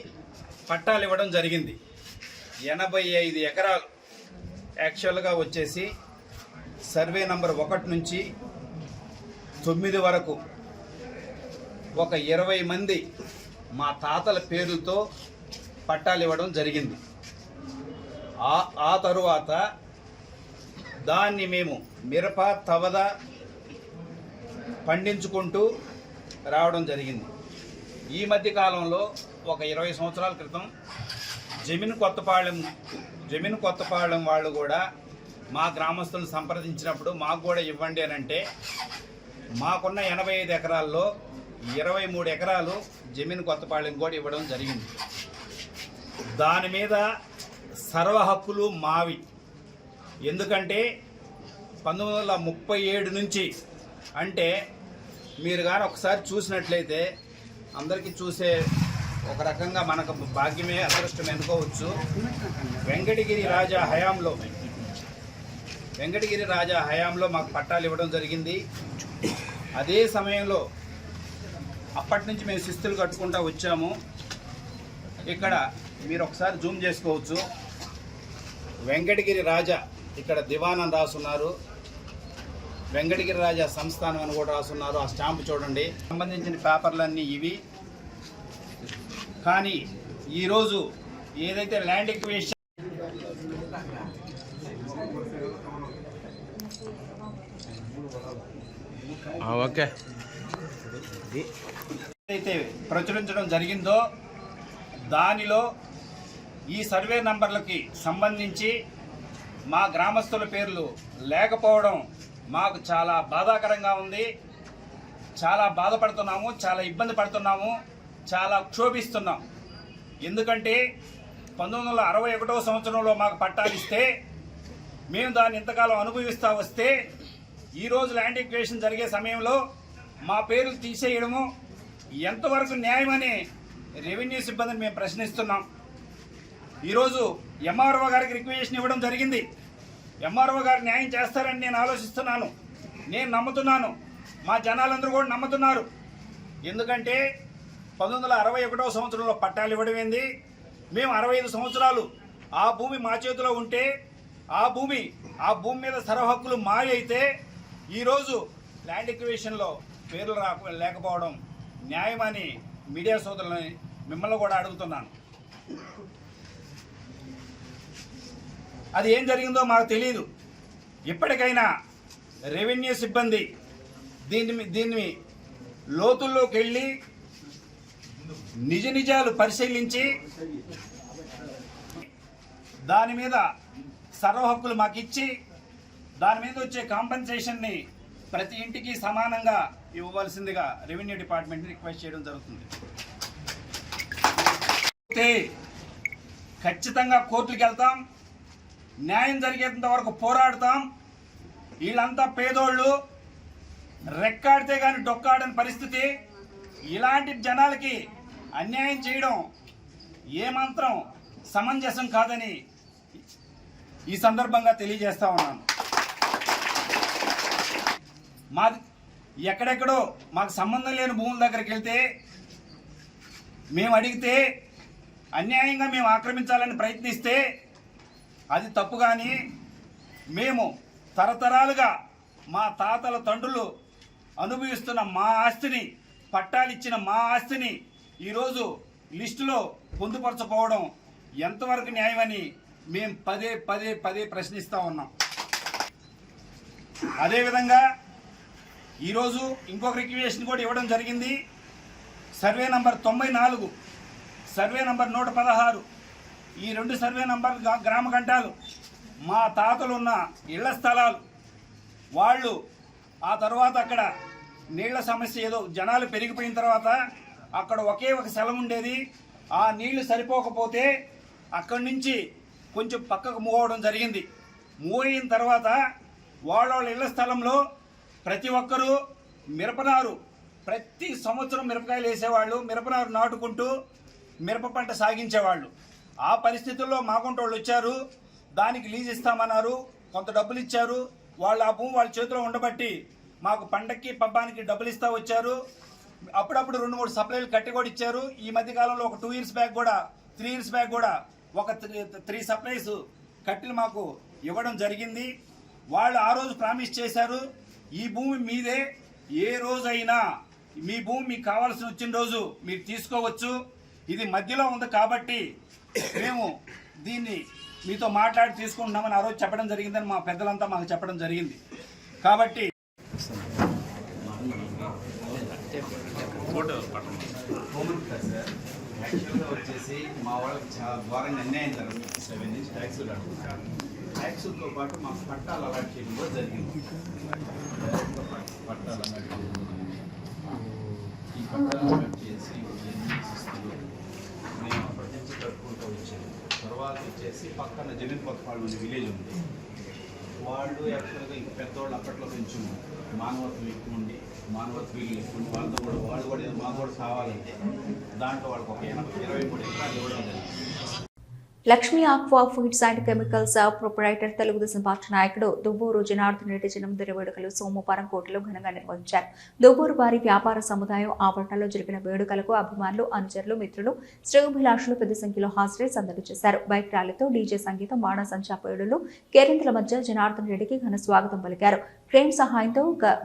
పట్టాలు ఇవ్వడం జరిగింది. 85 ఎకరాలు యాక్చువల్గా వచ్చేసి సర్వే నంబర్ 1 నుంచి 9 వరకు ఒక 20 మంది మా తాతల పేర్లతో పట్టాలు ఇవ్వడం జరిగింది. ఆ తరువాత దాన్ని మేము మిరప, తవద పండించుకుంటూ రావడం జరిగింది. ఈ మధ్య కాలంలో ఒక 20 సంవత్సరాల క్రితం జమీన్ కొత్తపాలెం వాళ్ళు కూడా మా గ్రామస్తులను సంప్రదించినప్పుడు మాకు కూడా ఇవ్వండి అని అంటే, మాకున్న 85 ఎకరాల్లో 23 ఎకరాలు జమీన్ కొత్తపాలెం కూడా ఇవ్వడం జరిగింది. దాని మీద సర్వ హక్కులు మావి. ఎందుకంటే 1937 నుంచి, అంటే మీరు కానీ ఒకసారి చూసినట్లయితే అందరికీ చూసే ఒక రకంగా మనకు భాగ్యమే అదృష్టం అనుకోవచ్చు. వెంకటగిరి రాజా హయాంలో మాకు పట్టాలు ఇవ్వడం జరిగింది. అదే సమయంలో అప్పటి నుంచి మేము శిస్తులు కట్టుకుంటూ వచ్చాము. ఇక్కడ మీరు ఒకసారి జూమ్ చేసుకోవచ్చు. వెంకటగిరి రాజా ఇక్కడ దివానం రాసున్నారు, వెంకటగిరి రాజా సంస్థానం అని కూడా రాసున్నారు. ఆ స్టాంపు చూడండి. సంబంధించిన పేపర్లన్నీ ఇవి. కానీ ఈరోజు ఏదైతే ల్యాండ్ ఎక్విజిషన్ ఏదైతే ప్రచురించడం జరిగిందో దానిలో ఈ సర్వే నంబర్లకి సంబంధించి మా గ్రామస్తుల పేర్లు లేకపోవడం మాకు చాలా బాధాకరంగా ఉంది. చాలా బాధపడుతున్నాము, చాలా ఇబ్బంది పడుతున్నాము, చాలా క్షోభిస్తున్నాం. ఎందుకంటే 1961 సంవత్సరంలో మాకు పట్టాలు ఇస్తే మేము దాన్ని ఇంతకాలం అనుభవిస్తూ వస్తే ఈరోజు ల్యాండ్ ఎక్విజిషన్ జరిగే సమయంలో మా పేర్లు తీసేయడము, ఎంతవరకు న్యాయమని రెవెన్యూ సిబ్బందిని మేము ప్రశ్నిస్తున్నాం. ఈరోజు ఎంఆర్ఓ గారికి రిక్వెస్ట్ ఇవ్వడం జరిగింది. ఎంఆర్ఓ గారు న్యాయం చేస్తారని నేను ఆలోచిస్తున్నాను, నేను నమ్ముతున్నాను, మా జనాలందరూ కూడా నమ్ముతున్నారు. ఎందుకంటే 1961వ సంవత్సరంలో పట్టాలు ఇవ్వడం ఏంది, మేము 65 సంవత్సరాలు ఆ భూమి మా చేతిలో ఉంటే ఆ భూమి మీద సర్వహక్కులు మారి అయితే ఈరోజు ల్యాండ్ ఎక్విజిషన్లో పేర్లు లేకపోవడం న్యాయమని మీడియా సోదరులని మిమ్మల్ని కూడా అడుగుతున్నాను. అది ఏం జరిగిందో మాకు తెలియదు. ఇప్పటికైనా రెవెన్యూ సిబ్బంది దీన్ని లోతుల్లోకి వెళ్ళి నిజాలు పరిశీలించి దాని మీద సర్వహక్కులు మాకు ఇచ్చి దాని మీద వచ్చే కాంపెన్సేషన్ని ప్రతి ఇంటికి సమానంగా ఇవ్వవలసిందిగా రెవెన్యూ డిపార్ట్మెంట్ని రిక్వెస్ట్ చేయడం జరుగుతుంది. ఖచ్చితంగా కోర్టులకు వెళ్తాం, న్యాయం జరిగేంత వరకు పోరాడతాం. వీళ్ళంతా పేదోళ్ళు, రెక్కాడితే కానీ డొక్కాడని పరిస్థితి. ఇలాంటి జనాలకి అన్యాయం చేయడం ఏమాత్రం సమంజసం కాదని ఈ సందర్భంగా తెలియజేస్తా ఉన్నాను. మాది ఎక్కడెక్కడో మాకు సంబంధం లేని భూముల దగ్గరికి వెళ్తే మేము అడిగితే అన్యాయంగా మేము ఆక్రమించాలని ప్రయత్నిస్తే అది తప్పు. కానీ మేము తరతరాలుగా మా తాతల తండ్రులు అనుభవిస్తున్న మా ఆస్తిని, పట్టాలిచ్చిన మా ఆస్తిని ఈరోజు లిస్టులో పొందుపరచకపోవడం ఎంతవరకు న్యాయమని మేము పదే ప్రశ్నిస్తూ ఉన్నాం. అదేవిధంగా ఈరోజు ఇంకొక రిక్వెషన్ కూడా ఇవ్వడం జరిగింది. సర్వే నంబర్ 94, సర్వే నంబర్ 116, ఈ 2 సర్వే నంబర్ గ్రామ గంటాలు మా తాతలు ఉన్న ఇళ్ల స్థలాలు. వాళ్ళు ఆ తర్వాత అక్కడ నీళ్ల సమస్య ఏదో జనాలు పెరిగిపోయిన తర్వాత అక్కడ ఒకే ఒక స్థలం ఉండేది. ఆ నీళ్లు సరిపోకపోతే అక్కడి నుంచి కొంచెం పక్కకు మూవ్ అవడం జరిగింది. మూవ్ అయిన తర్వాత వాళ్ళ ఇళ్ల స్థలంలో ప్రతి ఒక్కరూ మిరపనారు, ప్రతి సంవత్సరం మిరపకాయలు వేసేవాళ్ళు, మిరపనారు నాటుకుంటూ మిరప పంట సాగించేవాళ్ళు. ఆ పరిస్థితుల్లో మాకుంటోళ్ళు వచ్చారు, దానికి లీజ్ ఇస్తామన్నారు, కొంత డబ్బులు ఇచ్చారు. వాళ్ళు ఆ భూమి వాళ్ళ చేతిలో ఉండబట్టి మాకు పండక్కి పబ్బానికి డబ్బులు ఇస్తూ వచ్చారు. అప్పుడప్పుడు 2-3 సప్లైలు కట్టి కూడా ఇచ్చారు. ఈ మధ్యకాలంలో ఒక 2 ఇయర్స్ బ్యాక్ కూడా 3 ఇయర్స్ బ్యాక్ కూడా ఒక 3 సప్లైస్ కట్టెలు మాకు ఇవ్వడం జరిగింది. వాళ్ళు ఆ రోజు ప్రామిస్ చేశారు, ఈ భూమి మీదే, ఏ రోజైనా మీ భూమి మీకు కావాల్సి వచ్చిన రోజు మీరు తీసుకోవచ్చు, ఇది మధ్యలో ఉంది కాబట్టి మేము దీన్ని మీతో మాట్లాడి తీసుకుంటున్నామని ఆ రోజు చెప్పడం జరిగిందని మా పెద్దలంతా మాకు చెప్పడం జరిగింది. కాబట్టి యాక్చువల్గా వచ్చేసి మా వాళ్ళకి చాలా ఘోరంగా అన్యాయం జరుగుతుంది. 7 నుంచి ట్యాక్సులు అడుగుతారు. ట్యాక్సులతో పాటు మాకు పట్టాలు అలాట్ చేయడం కూడా జరిగింది. పట్టాలు అలాట్ చేయడం, ఈ పట్టాలు అలాట్ చేసి మేము అప్పటి నుంచి కట్టుకుంటూ వచ్చాము. తర్వాత వచ్చేసి పక్కన జగన్ కొత్తపాడు అనే విలేజ్ ఉంది. వాళ్ళు యాక్చువల్గా ఇంక పెద్దవాళ్ళు అప్పట్లో కొంచెం మానవత్వం ఎక్కువ ఉండి, మానవత్వం ఎక్కువ ఉండి వాళ్ళు కూడా మాకు కూడా కావాలంటే దాంట్లో వాళ్ళకి ఒక 23 ఎకరాలు ఇవ్వడం జరిగింది. Lakshmi aqua feeds and chemicals proprietor Telugu Desam party నాయకుడు దువ్వూరు జనార్దన్ రెడ్డి జన్మదిన వేడుకలు సోమవారం కోటలో ఘనంగా నిర్వహించారు. దువ్వూరు వారి వ్యాపార సముదాయం ఆవరణలో జరిపిన వేడుకలకు అభిమానులు, అనుచరులు, మిత్రులు, శ్రేయోభిలాషులు పెద్ద సంఖ్యలో హాజరై సందడి చేశారు. బైక్ ర్యాలీతో డీజే సంగీతం, బాణసంచా పేలుళ్లు, కేరింతల మధ్య జనార్దన్ రెడ్డికి ఘన స్వాగతం పలికారు. క్రేన్ సహాయంతో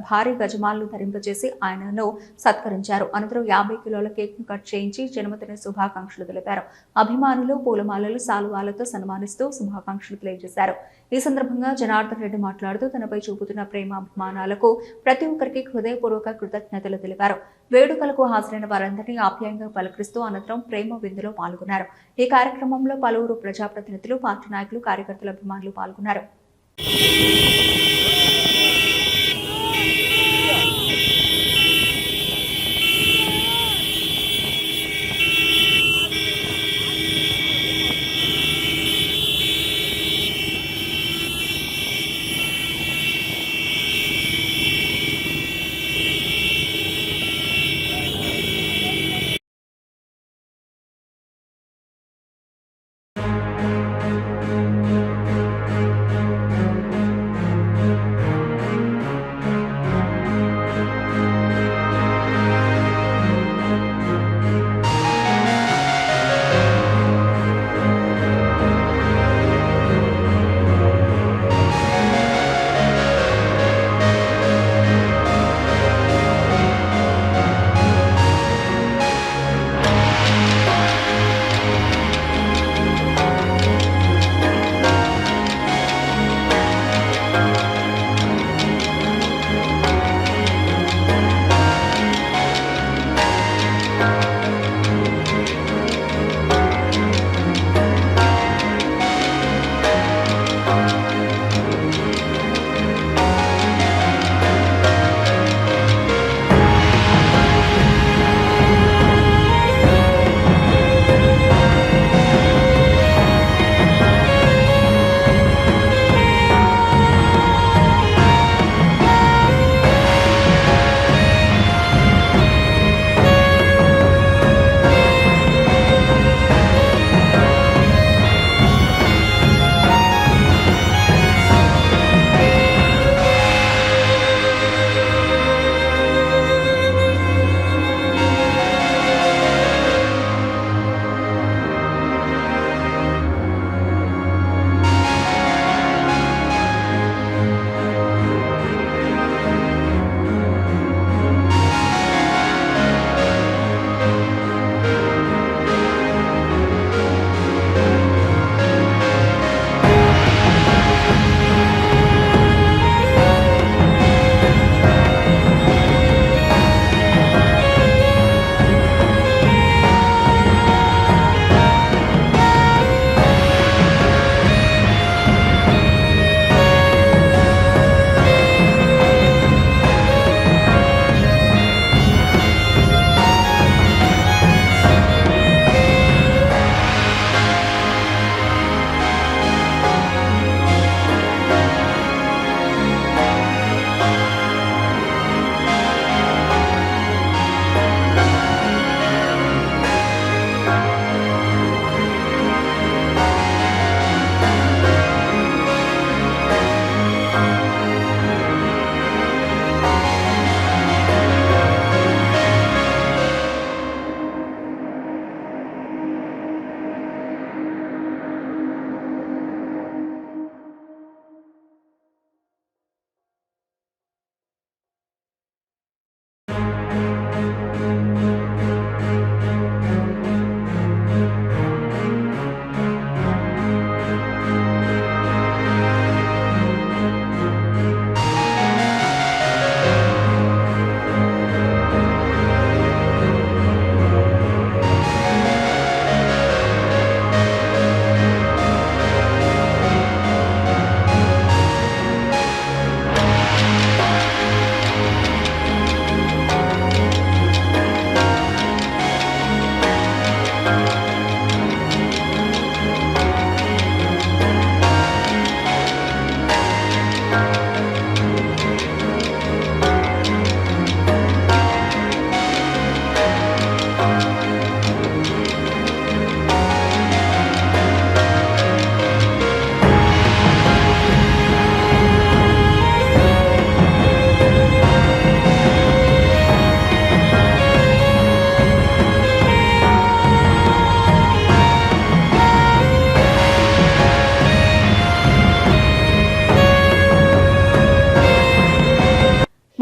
భారీ గజమాలను ధరింపజేసి ఆయనను సత్కరించారు. అనంతరం 50 కిలోల కేక్ ను కట్ చేయించి జన్మదిన శుభాకాంక్షలు తెలిపారు. అభిమానులు పూలమాలలు, సాలువాలతో సన్మానిస్తూ శుభాకాంక్షలు తెలియజేశారు. ఈ సందర్భంగా జనార్దన్ రెడ్డి మాట్లాడుతూ తనపై చూపుతున్న ప్రేమాభిమానాలకు ప్రతి ఒక్కరికి హృదయపూర్వక కృతజ్ఞతలు తెలిపారు. వేడుకలకు హాజరైన వారందరినీ ఆప్యాయంగా పలకరిస్తూ అనంతరం ప్రేమ విందులో పాల్గొన్నారు. ఈ కార్యక్రమంలో పలువురు ప్రజాప్రతినిధులు, పార్టీ నాయకులు, కార్యకర్తలు, అభిమానులు పాల్గొన్నారు.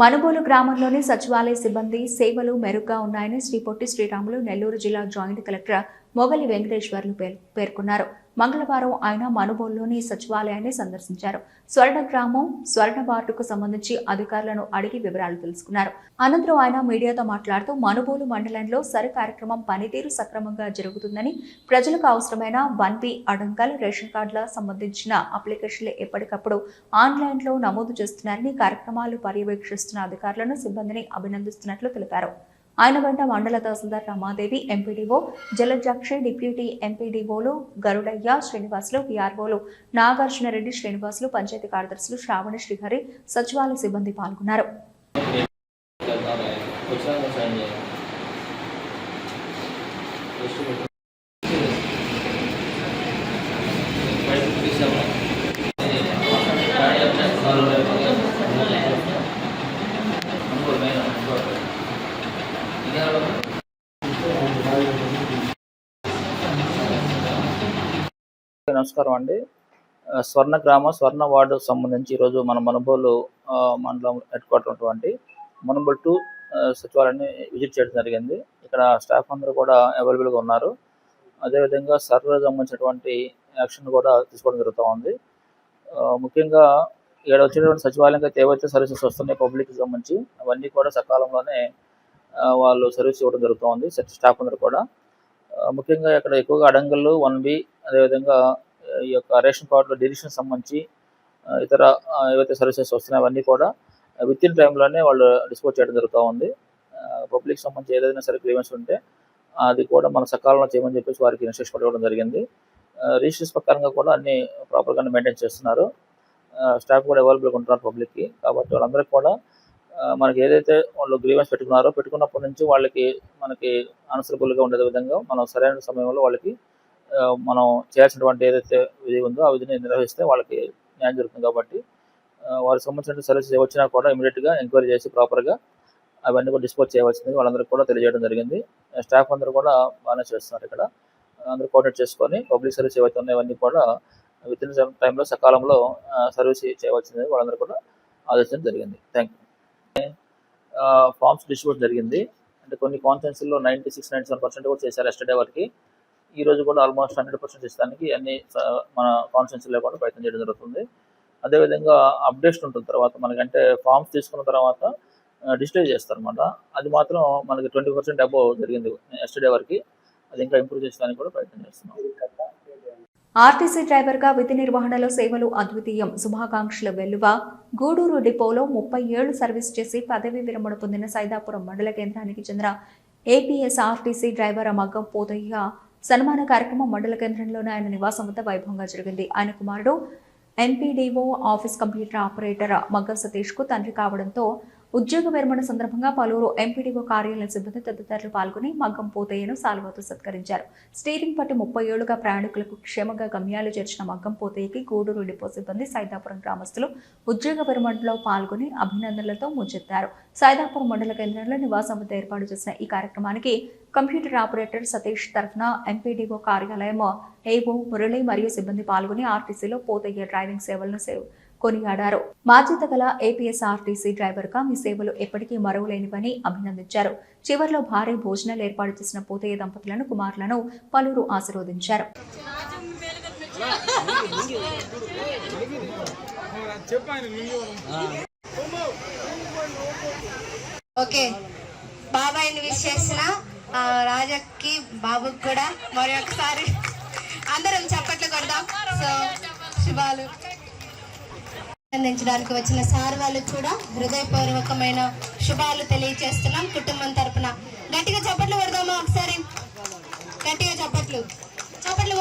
మనుబోలు గ్రామంలోని సచివాలయ సిబ్బంది సేవలు మెరుగ్గా ఉన్నాయని శ్రీ పొట్టి శ్రీరాములు నెల్లూరు జిల్లా జాయింట్ కలెక్టర్ మొగలి వెంకటేశ్వర్లు పేర్కొన్నారు. మంగళవారం ఆయన మనుబోలులోని సచివాలయాన్ని సందర్శించారు. స్వర్ణ గ్రామం స్వర్ణ వార్డుకు సంబంధించి అధికారులను అడిగి వివరాలు తెలుసుకున్నారు. అనంతరం ఆయన మీడియాతో మాట్లాడుతూ మనుబోలు మండలంలో సరి కార్యక్రమం పనితీరు సక్రమంగా జరుగుతుందని, ప్రజలకు అవసరమైన 1B అడంగల్ రేషన్ కార్డుల సంబంధించిన అప్లికేషన్లు ఎప్పటికప్పుడు ఆన్లైన్లో నమోదు చేస్తున్నారని, కార్యక్రమాలు పర్యవేక్షిస్తున్న అధికారులను సిబ్బందిని అభినందిస్తున్నట్లు తెలిపారు. ఆయన వెంట మండల తహసీల్దార్ రమాదేవి, ఎంపీడీఓ జలజాక్షి, డిప్యూటీ ఎంపీడీఓలు గరుడయ్య, శ్రీనివాసులు, వీఆర్ఓలు నాగార్జునరెడ్డి, శ్రీనివాసులు, పంచాయతీ కార్యదర్శులు శ్రావణి, శ్రీహరి, సచివాలయ సిబ్బంది పాల్గొన్నారు. నమస్కారం అండి. స్వర్ణ గ్రామ స్వర్ణ వార్డు సంబంధించి ఈరోజు మన మనుబోలు మండలం హెడ్ క్వార్టర్ ఉన్నటువంటి మనుబోలు 2 సచివాలయాన్ని విజిట్ చేయడం జరిగింది. ఇక్కడ స్టాఫ్ అందరూ కూడా అవైలబుల్గా ఉన్నారు. అదేవిధంగా సర్వర్ సంబంధించినటువంటి యాక్షన్ కూడా తీసుకోవడం జరుగుతూ ఉంది. ముఖ్యంగా ఇక్కడ వచ్చేటువంటి సచివాలయంగా ఏవైతే సర్వీసెస్ వస్తున్నాయి పబ్లిక్కి సంబంధించి అవన్నీ కూడా సకాలంలోనే వాళ్ళు సర్వీస్ ఇవ్వడం జరుగుతూ ఉంది. స్టాఫ్ అందరూ కూడా ముఖ్యంగా ఇక్కడ ఎక్కువగా అడంగళ్ళు 1B, అదేవిధంగా ఈ యొక్క రేషన్ కార్డులో డిజిషన్ సంబంధించి ఇతర ఏవైతే సర్వీసెస్ వస్తున్నాయో అవన్నీ కూడా విత్ ఇన్ టైంలోనే వాళ్ళు డిస్పోజ్ చేయడం జరుగుతూ ఉంది. పబ్లిక్ సంబంధించి ఏదైనా సరే గ్రీవెన్స్ ఉంటే అది కూడా మన సకాలంలో చేయమని చెప్పేసి వారికి ఇన్స్ట్రక్షన్ పట్టుకోవడం జరిగింది. రిజిస్టర్స్ ప్రకారంగా కూడా అన్ని ప్రాపర్గానే మెయింటైన్ చేస్తున్నారు. స్టాఫ్ కూడా అవైలబుల్గా ఉంటున్నారు పబ్లిక్కి. కాబట్టి వాళ్ళందరికీ కూడా మనకి ఏదైతే వాళ్ళు గ్రీవెన్స్ పెట్టుకున్నప్పటి నుంచి వాళ్ళకి మనకి ఆన్సరబుల్గా ఉండే విధంగా మనం సరైన సమయంలో వాళ్ళకి మనం చేయాల్సినటువంటి ఏదైతే విధి ఉందో ఆ విధిని నిర్వహిస్తే వాళ్ళకి న్యాయం జరుగుతుంది. కాబట్టి వారికి సంబంధించిన సర్వీసెస్ వచ్చినా కూడా ఇమీడియట్గా ఎంక్వైరీ చేసి ప్రాపర్గా అవన్నీ కూడా డిస్పోజ్ చేయవలసింది వాళ్ళందరికీ కూడా తెలియజేయడం జరిగింది. స్టాఫ్ అందరూ కూడా బాగానే చేస్తున్నారు. ఇక్కడ అందరూ కోఆర్డినేట్ చేసుకొని పబ్లిక్ సర్వీస్ ఏవైతే ఉన్నాయో అవన్నీ కూడా విత్ ఇన్ టైంలో సకాలంలో సర్వీస్ చేయవలసింది వాళ్ళందరూ కూడా ఆదేశించడం జరిగింది. Thank you. ఫార్మ్స్ డిస్ట్రిబ్యూట్ జరిగింది. అంటే కొన్ని కాన్ఫరెన్స్లో 96-97% కూడా చేశారు ఎస్టర్డే వరకు. ఈ రోజు కూడా ఆల్మోస్ట్ 100% ఇస్తానికి అన్ని మన కాన్ఫరెన్స్లో కూడా ప్రయత్నం చేయడం జరుగుతుంది. అదేవిధంగా అప్డేషన్ ఉంటుంది తర్వాత మనకంటే ఫార్మ్స్ తీసుకున్న తర్వాత డిజిటైజ్ చేస్తారన్నమాట. అది మాత్రం మనకి 20% అబోవ్ జరిగింది ఎస్టర్డే వరకు. అది ఇంకా ఇంప్రూవ్ చేయడానికి కూడా ప్రయత్నం చేస్తున్నాం. ఆర్టీసీ డ్రైవర్గా విధి నిర్వహణలో సేవలు అద్వితీయం. శుభాకాంక్షల వెల్లువ. గూడూరు డిపోలో 30 ఏళ్లు సర్వీస్ చేసి పదవీ విరమణ పొందిన సైదాపురం మండల కేంద్రానికి చెందిన ఏపీఎస్ ఆర్టీసీ డ్రైవర్ మగ్గం పోతయ్య సన్మాన కార్యక్రమం మండల కేంద్రంలోని ఆయన నివాసం వద్ద వైభవంగా జరిగింది. ఆయన కుమారుడు ఎంపీడీఓ ఆఫీస్ కంప్యూటర్ ఆపరేటర్ మగ్గం సతీష్ కు తండ్రి కావడంతో ఉద్యోగ విరమణ సందర్భంగా పలువురు ఎంపీడీఓ కార్యాలయ సిబ్బంది తదితరులు పాల్గొని మగ్గం పోతయ్యను సాల్వాతో సత్కరించారు. స్టీరింగ్ పట్టి 30 ఏళ్లుగా ప్రయాణికులకు క్షేమంగా గమ్యాలు చేర్చిన మగ్గం పోతయ్యకి గూడూరు డిపో సిబ్బంది, సైదాపురం గ్రామస్తులు ఉద్యోగ విరమణలో పాల్గొని అభినందనలతో ముంచెత్తారు. సైదాపురం మండల కేంద్రంలో నివాసం వద్ద ఏర్పాటు చేసిన ఈ కార్యక్రమానికి కంప్యూటర్ ఆపరేటర్ సతీష్ తరఫున ఎంపీడీఓ కార్యాలయం ఏవో మురళి మరియు సిబ్బంది పాల్గొని ఆర్టీసీలో పోతయ్య డ్రైవింగ్ సేవలను కొనియాడారు. బాధ్యత గల ఏపీఎస్ ఆర్టీసీ డ్రైవర్గా మీ సేవలు ఎప్పటికీ మరువలేనివని అభినందించారు. చివరిలో భారీ భోజనాలు ఏర్పాటు చేసిన పోతయ్య దంపతులను, కుమారులను పలువురు ఆశీర్వదించారు. ఓకే, బాబాయ్ని విష్ చేసిన రాజాకి, బాబుకి కూడా మరొకసారి అందరం చప్పట్లు కొడదాం. సో శుభాలు అందించడానికి వచ్చిన సార్ వాళ్ళకు కూడా హృదయపూర్వకమైన శుభాలు తెలియజేస్తున్నాం. కుటుంబం తరపున గట్టిగా చప్పట్లు కొడదామా? ఒకసారి గట్టిగా చప్పట్లు కొట్టు.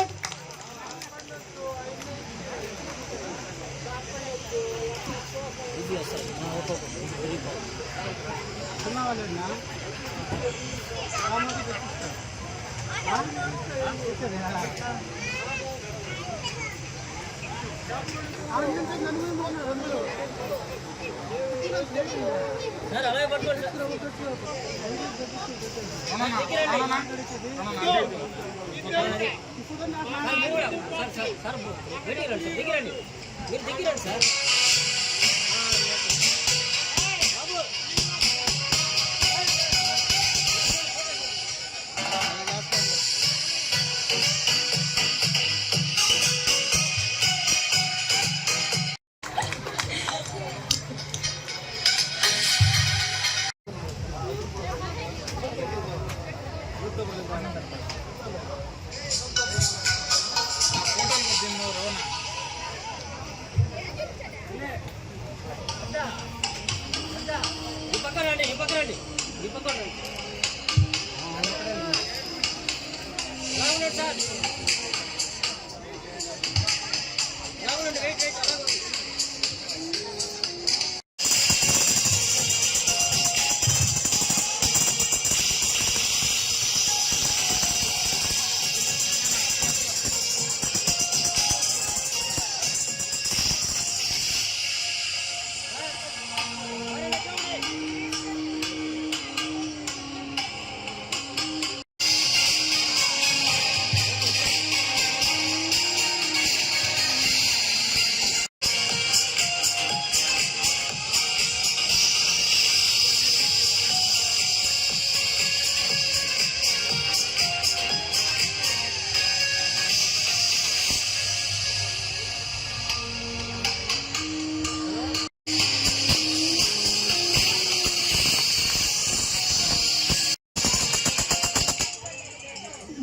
సార్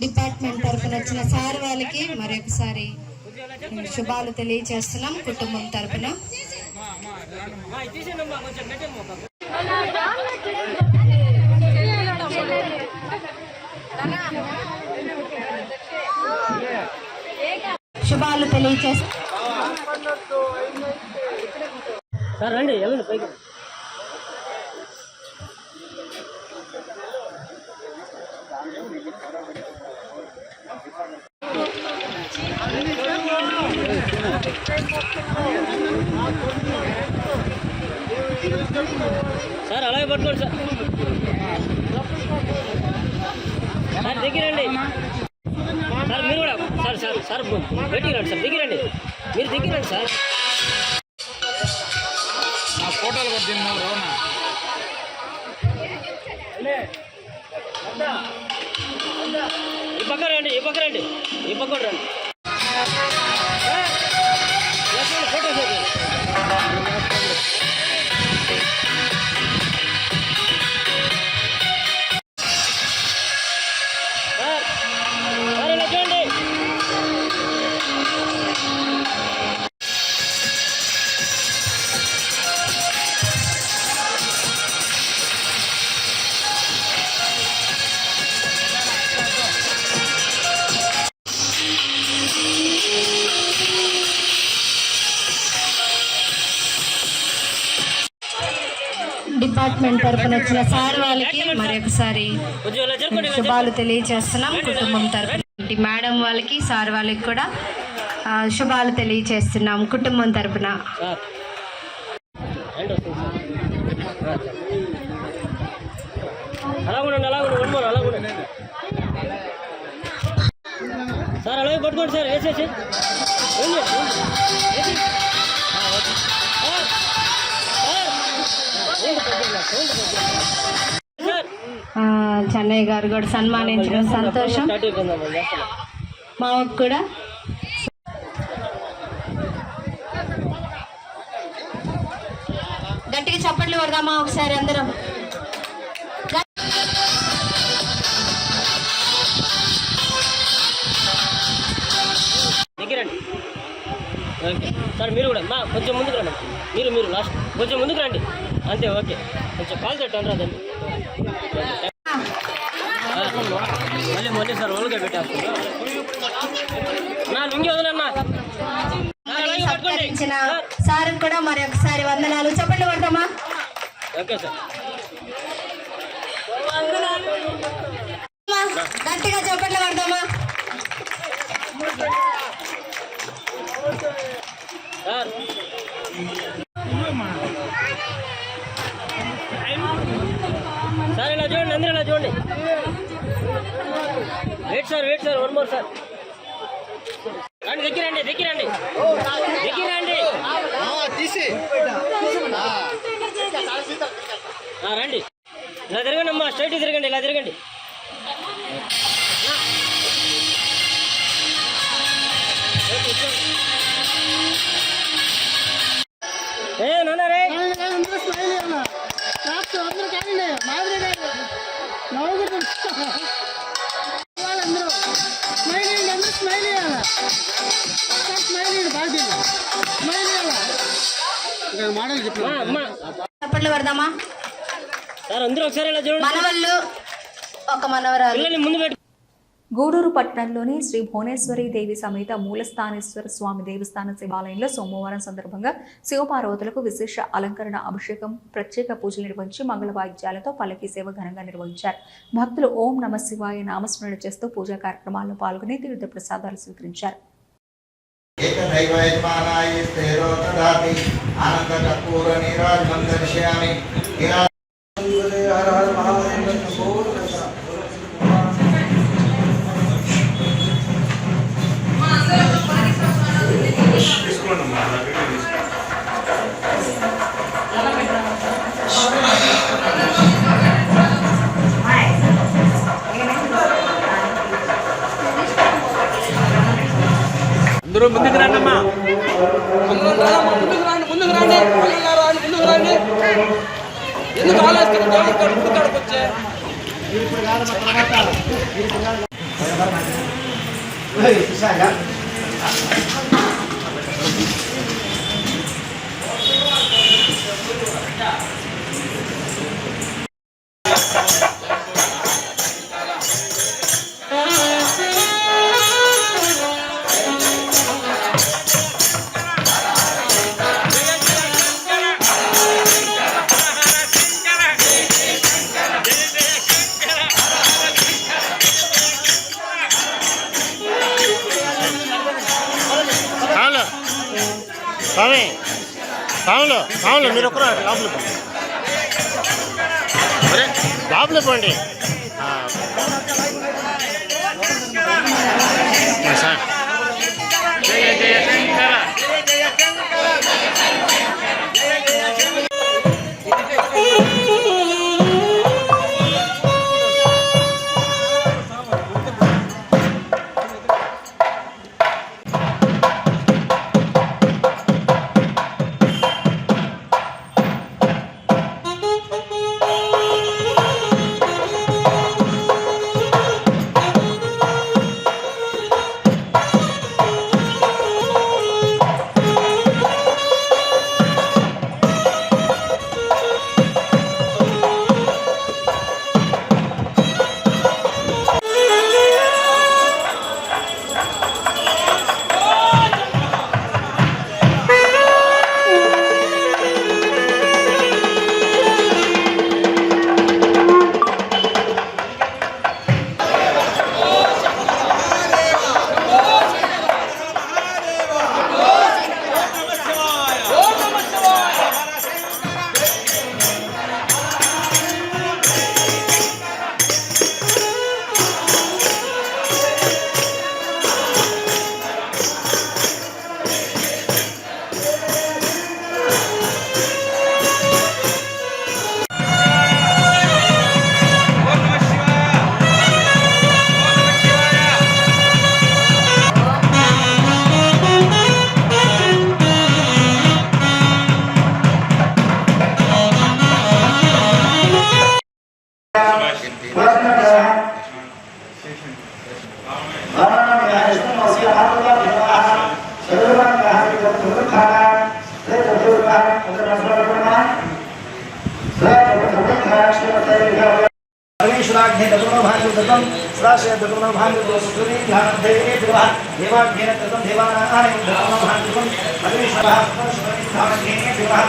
డిపార్ట్మెంట్ తరఫున వచ్చిన సార్ వాళ్ళకి మరొకసారి శుభాలు తెలియజేస్తున్నాం కుటుంబం తరఫున. శుభాలు తెలియజేస్తున్నాం. రండి వెళ్ళండి పైకి. సార్ అలాగే పట్టుకోండి సార్. సార్ దిగిరండి సార్, మీరు కూడా సార్ సార్ సార్ బయటికి రండి సార్, దిగిరండి మీరు, దిగిరండి సార్. ఫోటోలు కూడా తిన్నావు రోనా. ఈ పక్క రండి, ఈ పక్క రండి, ఈ పక్క రండి. Photo sir. ఇలా చూడండి. డిపార్ట్మెంట్ తరఫున వచ్చిన సార్ వాళ్ళకి మరొకసారి శుభాలు తెలియజేస్తున్నాం కుటుంబం తరఫున. మేడం వాళ్ళకి సార్ వాళ్ళకి కూడా శుభాలు తెలియజేస్తున్నాం కుటుంబం తరఫున. అలాగుండండి, అలాగుండండి, అలాగుండండి సార్. అలాగే పట్టుకోండి సార్, వేసేసి చెన్నయ్య గారు కూడా సన్మానించడం సంతోషం. మాకు కూడా గట్టిగా చప్పట్లు కొడదామా ఒకసారి అందరం. దగ్గరండి సార్, మీరు కూడా మా కొంచెం ముందుకు రండి, మీరు లాస్ట్ కొంచెం ముందుకు రండి అంతే. ఓకే, కొంచెం కాల్ తట్టండి రాదండి. మళ్ళీ సార్ ఓలుగా పెట్టేస్తున్నా నా లుంగి వదలన్నా. సత్కరించిన సార్ కూడా మరొకసారి వందనాలు. చప్పట్లు కొడతామా? ఓకే సార్, గట్టిగా చప్పట్లు కొడతామా? సార్ సార్ ఇలా చూడండి, అందరూ ఇలా చూడండి. Wait sir, wait sir, one more sir. రండి, దగ్గరండి, దగ్గరండి, దగ్గరండి, రండి. ఇలా తిరగండి అమ్మా, స్ట్రైట్ తిరగండి, ఇలా తిరగండి. ఏ నాన్న రే చప్పట్లు కొడదామా? అందరూ ఒకసారి ఇలా చూడండి. మనవళ్ళు ఒక మనవరాలు. పిల్లల్ని ముందు పెట్టు. గూడూరు పట్టణంలోని శ్రీ భువనేశ్వరి దేవి సమేత మూలస్థానేశ్వర స్వామి దేవస్థాన శివాలయంలో సోమవారం సందర్భంగా శివపార్వతులకు విశేష అలంకరణ, అభిషేకం, ప్రత్యేక పూజలు నిర్వహించి మంగళ వాయిద్యాలతో పల్లకీ సేవ ఘనంగా నిర్వహించారు. భక్తులు ఓం నమ శివాయ నామస్మరణ చేస్తూ పూజా కార్యక్రమాల్లో పాల్గొని తీర్థ ప్రసాదాలు స్వీకరించారు. అందరూ ముందుకు రండి అమ్మా, ముందుకు రండి, ముందుకు రండి. ఎందుకు ఆలోచిస్తారు? ముందు కడుపు వచ్చే సాములు మీరు ఒకరు లోపల పోండి సార్. परमेश्वराग्ने दत्तो भाग्यो दत्तं श्राशय दत्तो भाग्यो दोसुरी ध्यानते देवा देवाग्ने दत्तं देवानां दत्तो भाग्यो परमेश्वरः ध्यानते देवा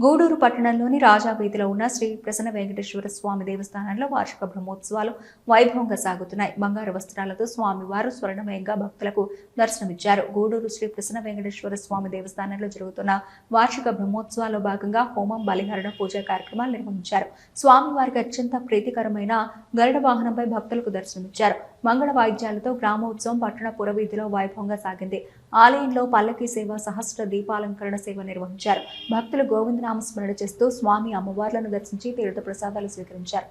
గూడూరు పట్టణంలోని రాజావీధిలో ఉన్న శ్రీ ప్రసన్న వెంకటేశ్వర స్వామి దేవస్థానంలో వార్షిక బ్రహ్మోత్సవాలు వైభవంగా సాగుతున్నాయి. బంగారు వస్త్రాలతో స్వామివారు స్వర్ణమయంగా భక్తులకు దర్శనమిచ్చారు. గూడూరు శ్రీ ప్రసన్న వెంకటేశ్వర స్వామి దేవస్థానంలో జరుగుతున్న వార్షిక బ్రహ్మోత్సవాల్లో భాగంగా హోమం, బలిహరణ, పూజా కార్యక్రమాలు నిర్వహించారు. స్వామివారికి అత్యంత ప్రీతికరమైన గరుడ వాహనంపై భక్తులకు దర్శనమిచ్చారు. మంగళ వాయిద్యాలతో గ్రామోత్సవం పట్టణ పురవీధిలో వైభవంగా సాగింది. ఆలయంలో పల్లకి సేవ, సహస్ర దీపాలంకరణ సేవ నిర్వహించారు. భక్తులు గోవిందనామస్మరణ చేస్తూ స్వామి, అమ్మవార్లను దర్శించి తీర్థ ప్రసాదాలు స్వీకరించారు.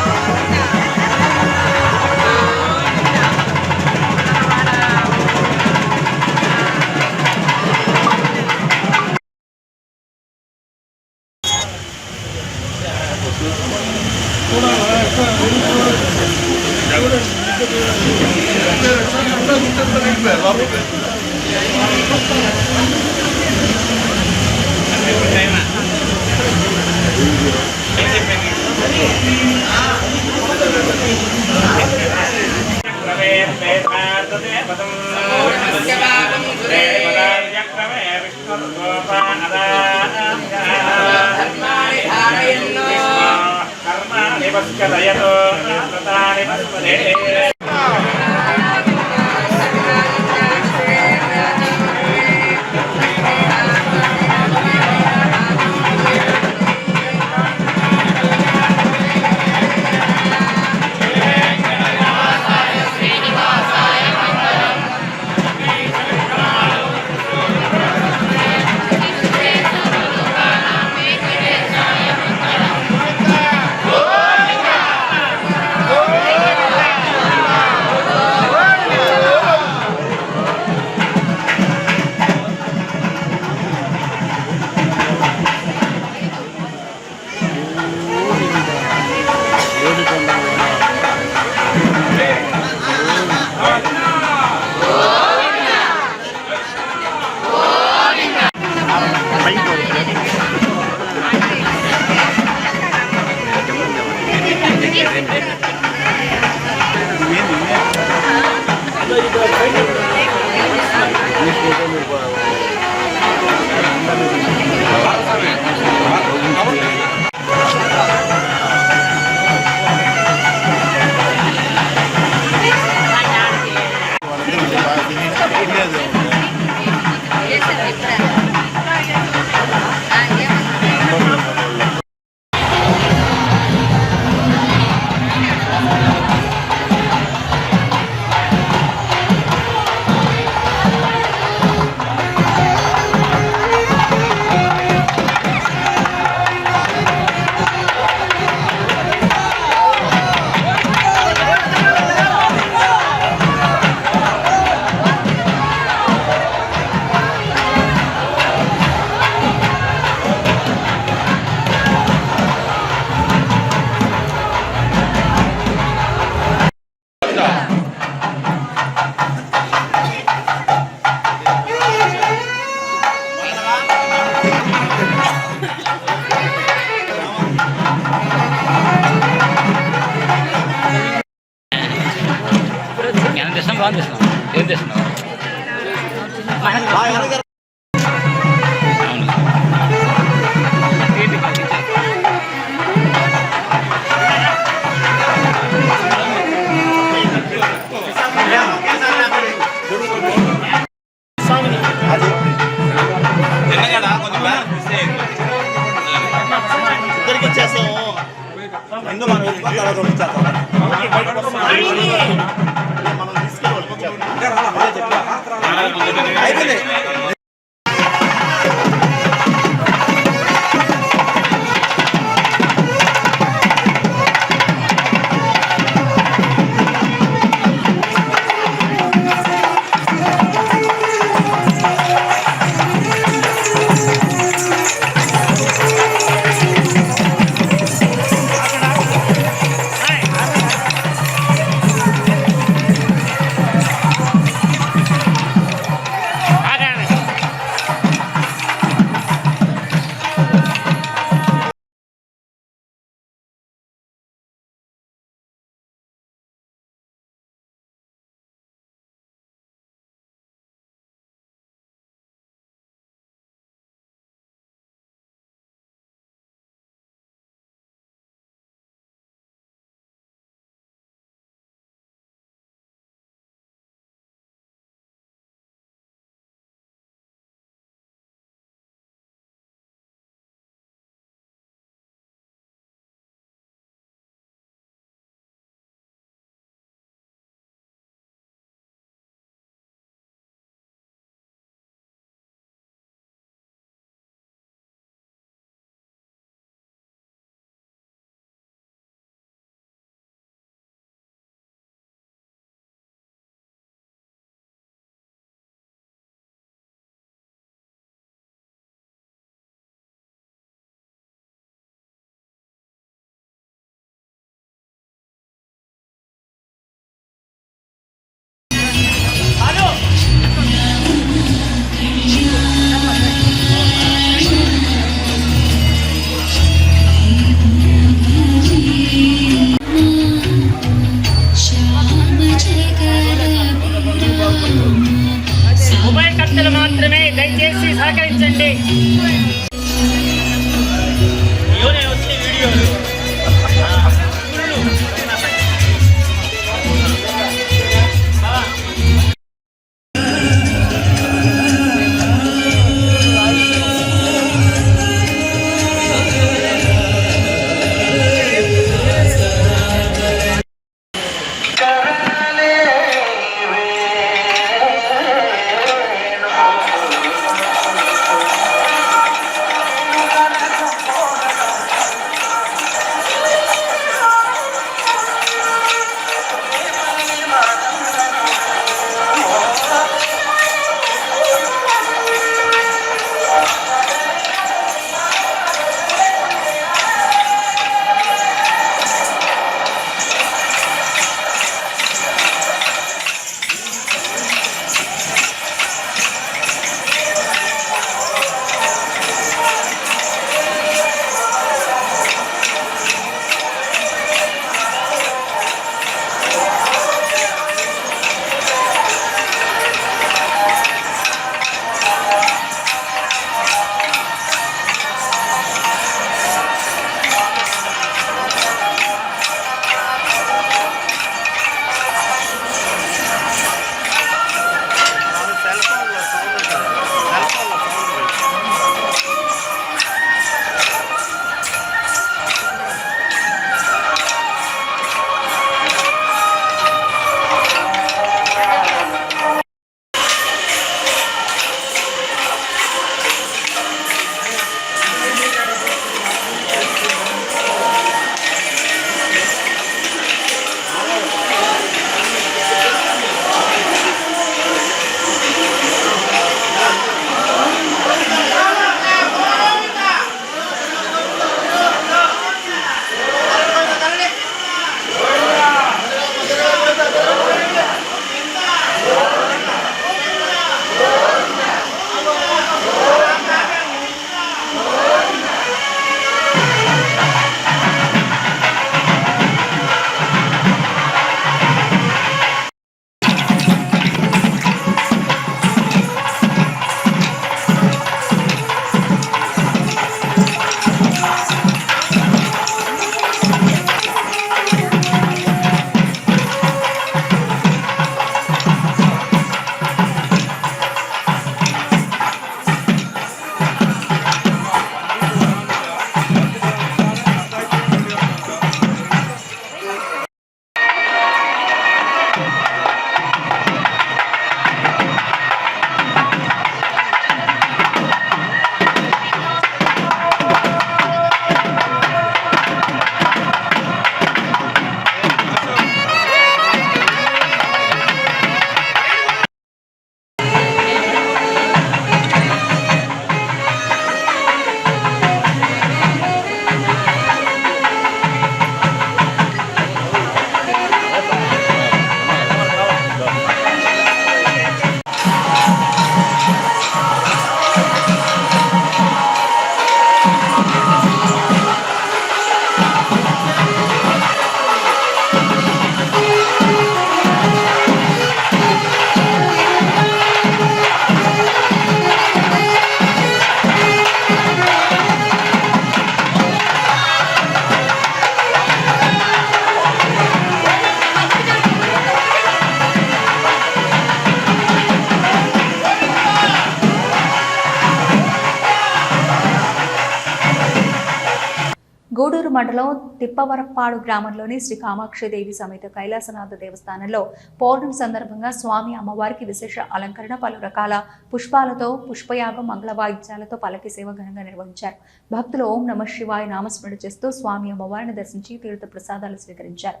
గూడూరు మండలం తిప్పవరపాడు గ్రామంలోని శ్రీ కామాక్షిదేవి సమేత కైలాసనాథ దేవస్థానంలో పౌర్ణమి సందర్భంగా స్వామి అమ్మవారికి విశేష అలంకరణ, పలు రకాల పుష్పాలతో పుష్పయాగం, మంగళ వాయిద్యాలతో పల్లకి సేవ ఘనంగా నిర్వహించారు. భక్తులు ఓం నమః శివాయ నామస్మరణ చేస్తూ స్వామి అమ్మవారిని దర్శించి తీర్థ ప్రసాదాలు స్వీకరించారు.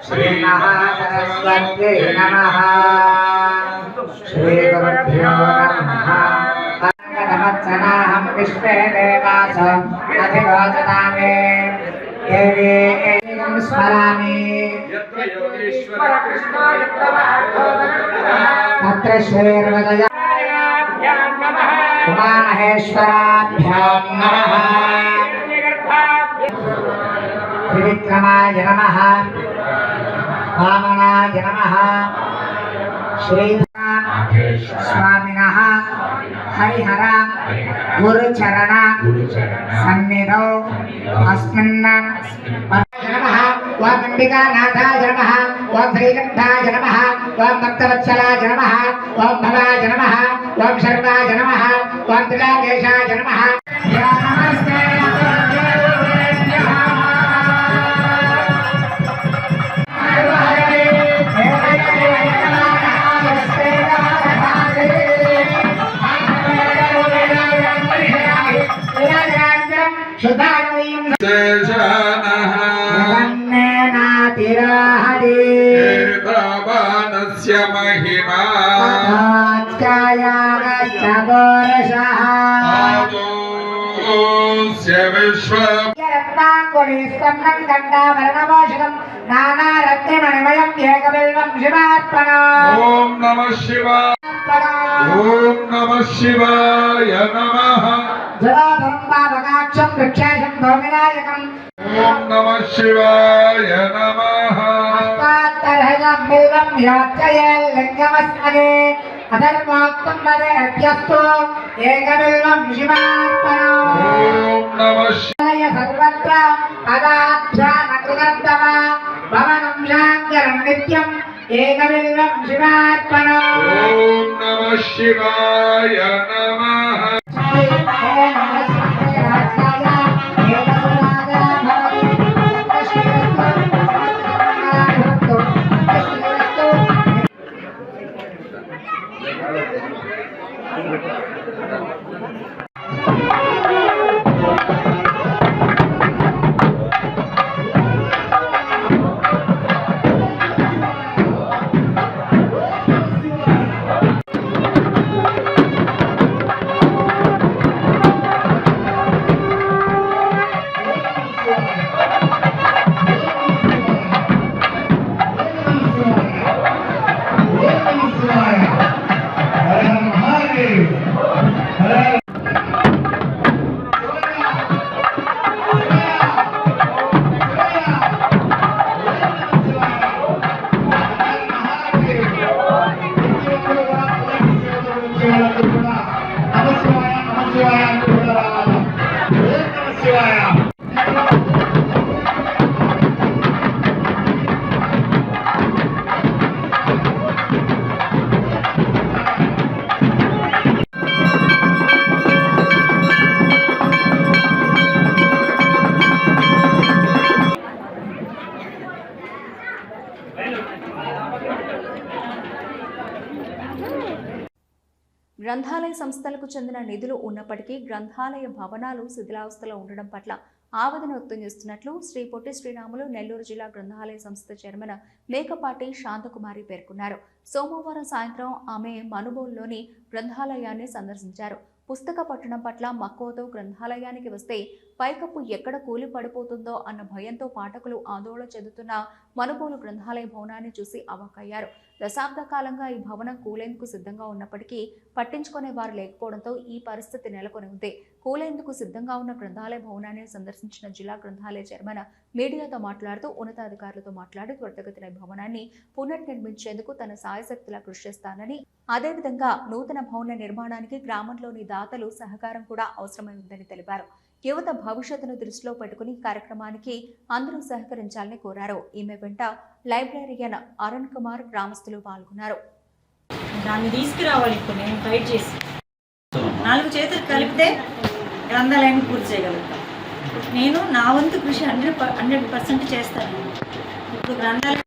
శ్రీ మహాసరస్వత్యై నమః. శ్రీ గురుభ్యో నమః. నమః విశ్వే దేవాస అధివాచనామే దేవీ స్మరామి. తత్ర శ్రీర్వదయ ఉమామహేశ్వరాభ్యాం నమః. త్రివిక్రమాయ నమః. వామనాయ నమః. శ్రీ స్వామినః హరిహర గురుచరణ సన్నిధౌ అస్మిన్ నమః. ఓం అంబికానాథాయ నమః. ఓం శ్రీకంఠాయ నమః. ఓం భక్తవత్సలాయ నమః. ఓం భవాయ నమః. ఓం శర్వాయ నమః. ఓం త్రిలోకేశాయ నమః. నమస్తే महिमा नानारत्नमणिमयं एकबिल्वं शिवार्पणम्. ओम नमः शिवाय. ओम नमः शिवाय नमः. जलाधरं पावकाक्षं वृक्षेशं भौमिनायकम्. ओम नमः शिवाय नमः. अस्मात्तर्हजं बिल्वं याचये लिङ्गमस्मगे अधर्मोक्तं वदेत्यस्तु एकबिल्वं शिवार्पणम्. ओम नमः शिवाय सर्वत्र पदाध्यानकृतन्तव भवनं शाङ्करं नित्यम् एकबिल्वं शिवार्पणम्. ओम नमः शिवाय नमः. గ్రంథాలయ సంస్థలకు చెందిన నిధులు ఉన్నప్పటికీ గ్రంథాలయ భవనాలు శిథిలావస్థలో ఉండడం పట్ల ఆవేదన వ్యక్తం చేస్తున్నట్లు శ్రీ పొట్టి శ్రీరాములు నెల్లూరు జిల్లా గ్రంథాలయ సంస్థ చైర్మన్ మేకపాటి శాంతకుమారి పేర్కొన్నారు. సోమవారం సాయంత్రం ఆమె మనుబోలులోని గ్రంథాలయాన్ని సందర్శించారు. పుస్తక పట్టణం పట్ల మక్కువతో గ్రంథాలయానికి వస్తే పైకప్పు ఎక్కడ కూలి పడిపోతుందో అన్న భయంతో పాఠకులు ఆందోళన చెందుతున్న మనుబోలు గ్రంథాలయ భవనాన్ని చూసి అవాక్కయ్యారు. దశాబ్ద కాలంగా ఈ భవనం కూలేందుకు సిద్ధంగా ఉన్నప్పటికీ పట్టించుకునే వారు లేకపోవడంతో ఈ పరిస్థితి నెలకొని ఉంది. కూలేందుకు సిద్ధంగా ఉన్న గ్రంథాలయ భవనాన్ని సందర్శించిన జిల్లా గ్రంథాలయ చైర్మన్ మీడియాతో మాట్లాడుతూ ఉన్నతాధికారులతో మాట్లాడి త్వరితగతిన భవనాన్ని పునర్నిర్మించేందుకు తన సాయశక్తులా కృషి చేస్తానని, అదేవిధంగా నూతన భవన నిర్మాణానికి గ్రామంలోని దాతలు సహకారం కూడా అవసరమై ఉందని తెలిపారు. యువత భవిష్యత్తును దృష్టిలో పెట్టుకుని కార్యక్రమానికి అందరూ సహకరించాలని కోరారు. ఈమె వెంట లైబ్రరీయన్ అరుణ్ కుమార్, గ్రామస్తులు పాల్గొన్నారు. దాన్ని తీసుకురావాలి. ఇప్పుడు నేను ఫైట్ చేసి 4 చేతులు కలిపితే గ్రంథాలయాన్ని పూర్తి చేయగలుగుతాను. నేను నా వంతు కృషి 100% చేస్తాను. ఇప్పుడు గ్రంథాలయం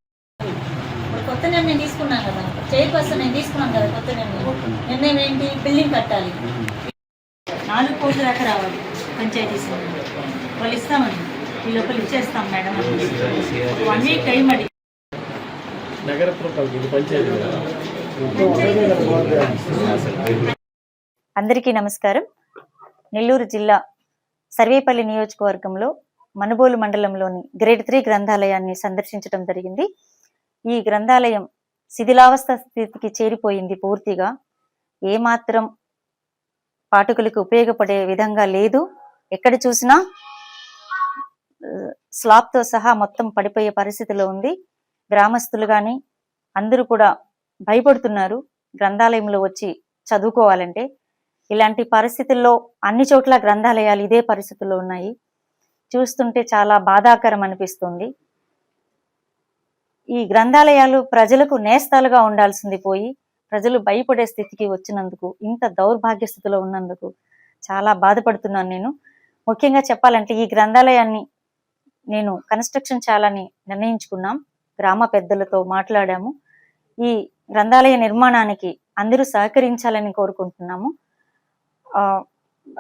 ఇప్పుడు కొత్త నిర్ణయం తీసుకున్నాను కదా, చైర్పర్సన్ నేను తీసుకున్నాను కదా. కొత్త నిర్ణయం ఏంటి? బిల్డింగ్ కట్టాలి. 4 కోట్ల దాకా రావాలి పంచాయతీ వాళ్ళు ఇస్తామండి. ఈ లోపల ఇచ్చేస్తాం మేడం. 1 వీక్ టైం అడిగి అందరికీ నమస్కారం. నెల్లూరు జిల్లా సర్వేపల్లి నియోజకవర్గంలో మనుబోలు మండలంలోని గ్రేడ్ 3 గ్రంథాలయాన్ని సందర్శించడం జరిగింది. ఈ గ్రంథాలయం శిథిలావస్థ స్థితికి చేరిపోయింది. పూర్తిగా ఏమాత్రం పాఠకులకు ఉపయోగపడే విధంగా లేదు. ఎక్కడ చూసినా స్లాబ్తో సహా మొత్తం పడిపోయే పరిస్థితిలో ఉంది. గ్రామస్తులు కానీ అందరూ కూడా భయపడుతున్నారు గ్రంథాలయంలో వచ్చి చదువుకోవాలంటే. ఇలాంటి పరిస్థితుల్లో అన్ని చోట్ల గ్రంథాలయాలు ఇదే పరిస్థితుల్లో ఉన్నాయి. చూస్తుంటే చాలా బాధాకరం అనిపిస్తుంది. ఈ గ్రంథాలయాలు ప్రజలకు నేస్తాలుగా ఉండాల్సింది పోయి ప్రజలు భయపడే స్థితికి వచ్చినందుకు, ఇంత దౌర్భాగ్య స్థితిలో ఉన్నందుకు చాలా బాధపడుతున్నాను నేను. ముఖ్యంగా చెప్పాలంటే ఈ గ్రంథాలయాన్ని నేను కన్స్ట్రక్షన్ చేయాలని నిర్ణయించుకున్నాం. గ్రామ పెద్దలతో మాట్లాడాము. ఈ గ్రంథాలయ నిర్మాణానికి అందరూ సహకరించాలని కోరుకుంటున్నాము.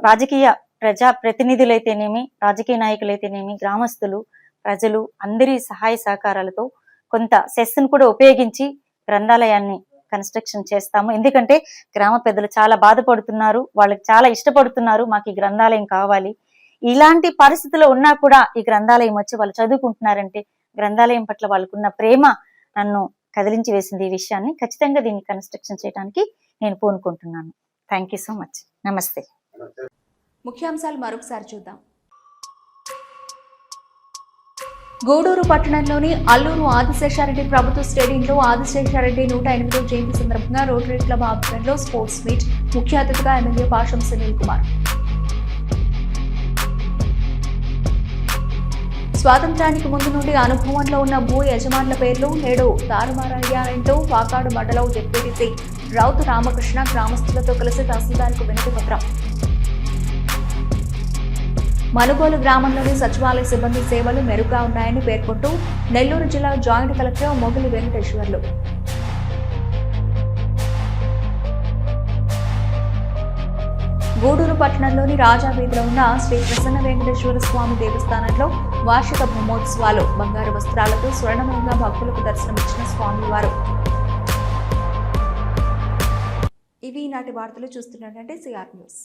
రాజకీయ ప్రజా ప్రతినిధులైతేనేమి, రాజకీయ నాయకులైతేనేమి, గ్రామస్తులు, ప్రజలు అందరి సహాయ సహకారాలతో కొంత సెస్ను కూడా ఉపయోగించి గ్రంథాలయాన్ని కన్స్ట్రక్షన్ చేస్తాము. ఎందుకంటే గ్రామ పెద్దలు చాలా బాధపడుతున్నారు, వాళ్ళకి చాలా ఇష్టపడుతున్నారు. మాకు ఈ గ్రంథాలయం కావాలి. ఇలాంటి పరిస్థితుల్లో ఉన్నా కూడా ఈ గ్రంథాలయం వచ్చి వాళ్ళు చదువుకుంటున్నారంటే గ్రంథాలయం పట్ల వాళ్ళకున్న ప్రేమ నన్ను కదిలించి వేసింది. ఈ విషయాన్ని ఖచ్చితంగా దీన్ని కన్స్ట్రక్షన్ చేయడానికి నేను పూనుకుంటున్నాను. Thank you so much. నమస్తే. ముఖ్యాంశాలు మరొకసారి చూద్దాం. గూడూరు పట్టణంలోని అల్లూరు ఆదిశేషారెడ్డి ప్రభుత్వ స్టేడియంలో ఆదిశేషారెడ్డి 108వ జయంతి సందర్భంగా రోటరీ క్లబ్ ఆధ్వర్యంలో స్పోర్ట్స్ మీట్. ముఖ్య అతిథిగా ఎమ్మెల్యే పాషం సునీల్ కుమార్. స్వాతంత్రానికి ముందు నుండి అనుభవంలో ఉన్న భూ యజమానుల పేర్లు నేడు తారుమారయ్యాయంటూ వాకాడు మండలం డిప్యూటీ రౌతు రామకృష్ణ గ్రామస్తులతో కలిసి తహసీల్దార్కు వినతి పత్రం. మనుగోలు గ్రామంలోని సచివాలయ సిబ్బంది సేవలు మెరుగ్గా ఉన్నాయని పేర్కొంటూ నెల్లూరు జిల్లా జాయింట్ కలెక్టర్ మొగిలి వెంకటేశ్వర్లు. గూడూరు పట్టణంలోని రాజా వీధిలో ఉన్న శ్రీ ప్రసన్న వెంకటేశ్వర స్వామి దేవస్థానంలో వార్షిక బ్రహ్మోత్సవాలు. బంగారు వస్త్రాలతో స్వర్ణమయంగా భక్తులకు దర్శనమిచ్చిన స్వామివారు. ఇవి ఈనాటి వార్తలు. చూస్తున్నట్టే సిఆర్ న్యూస్.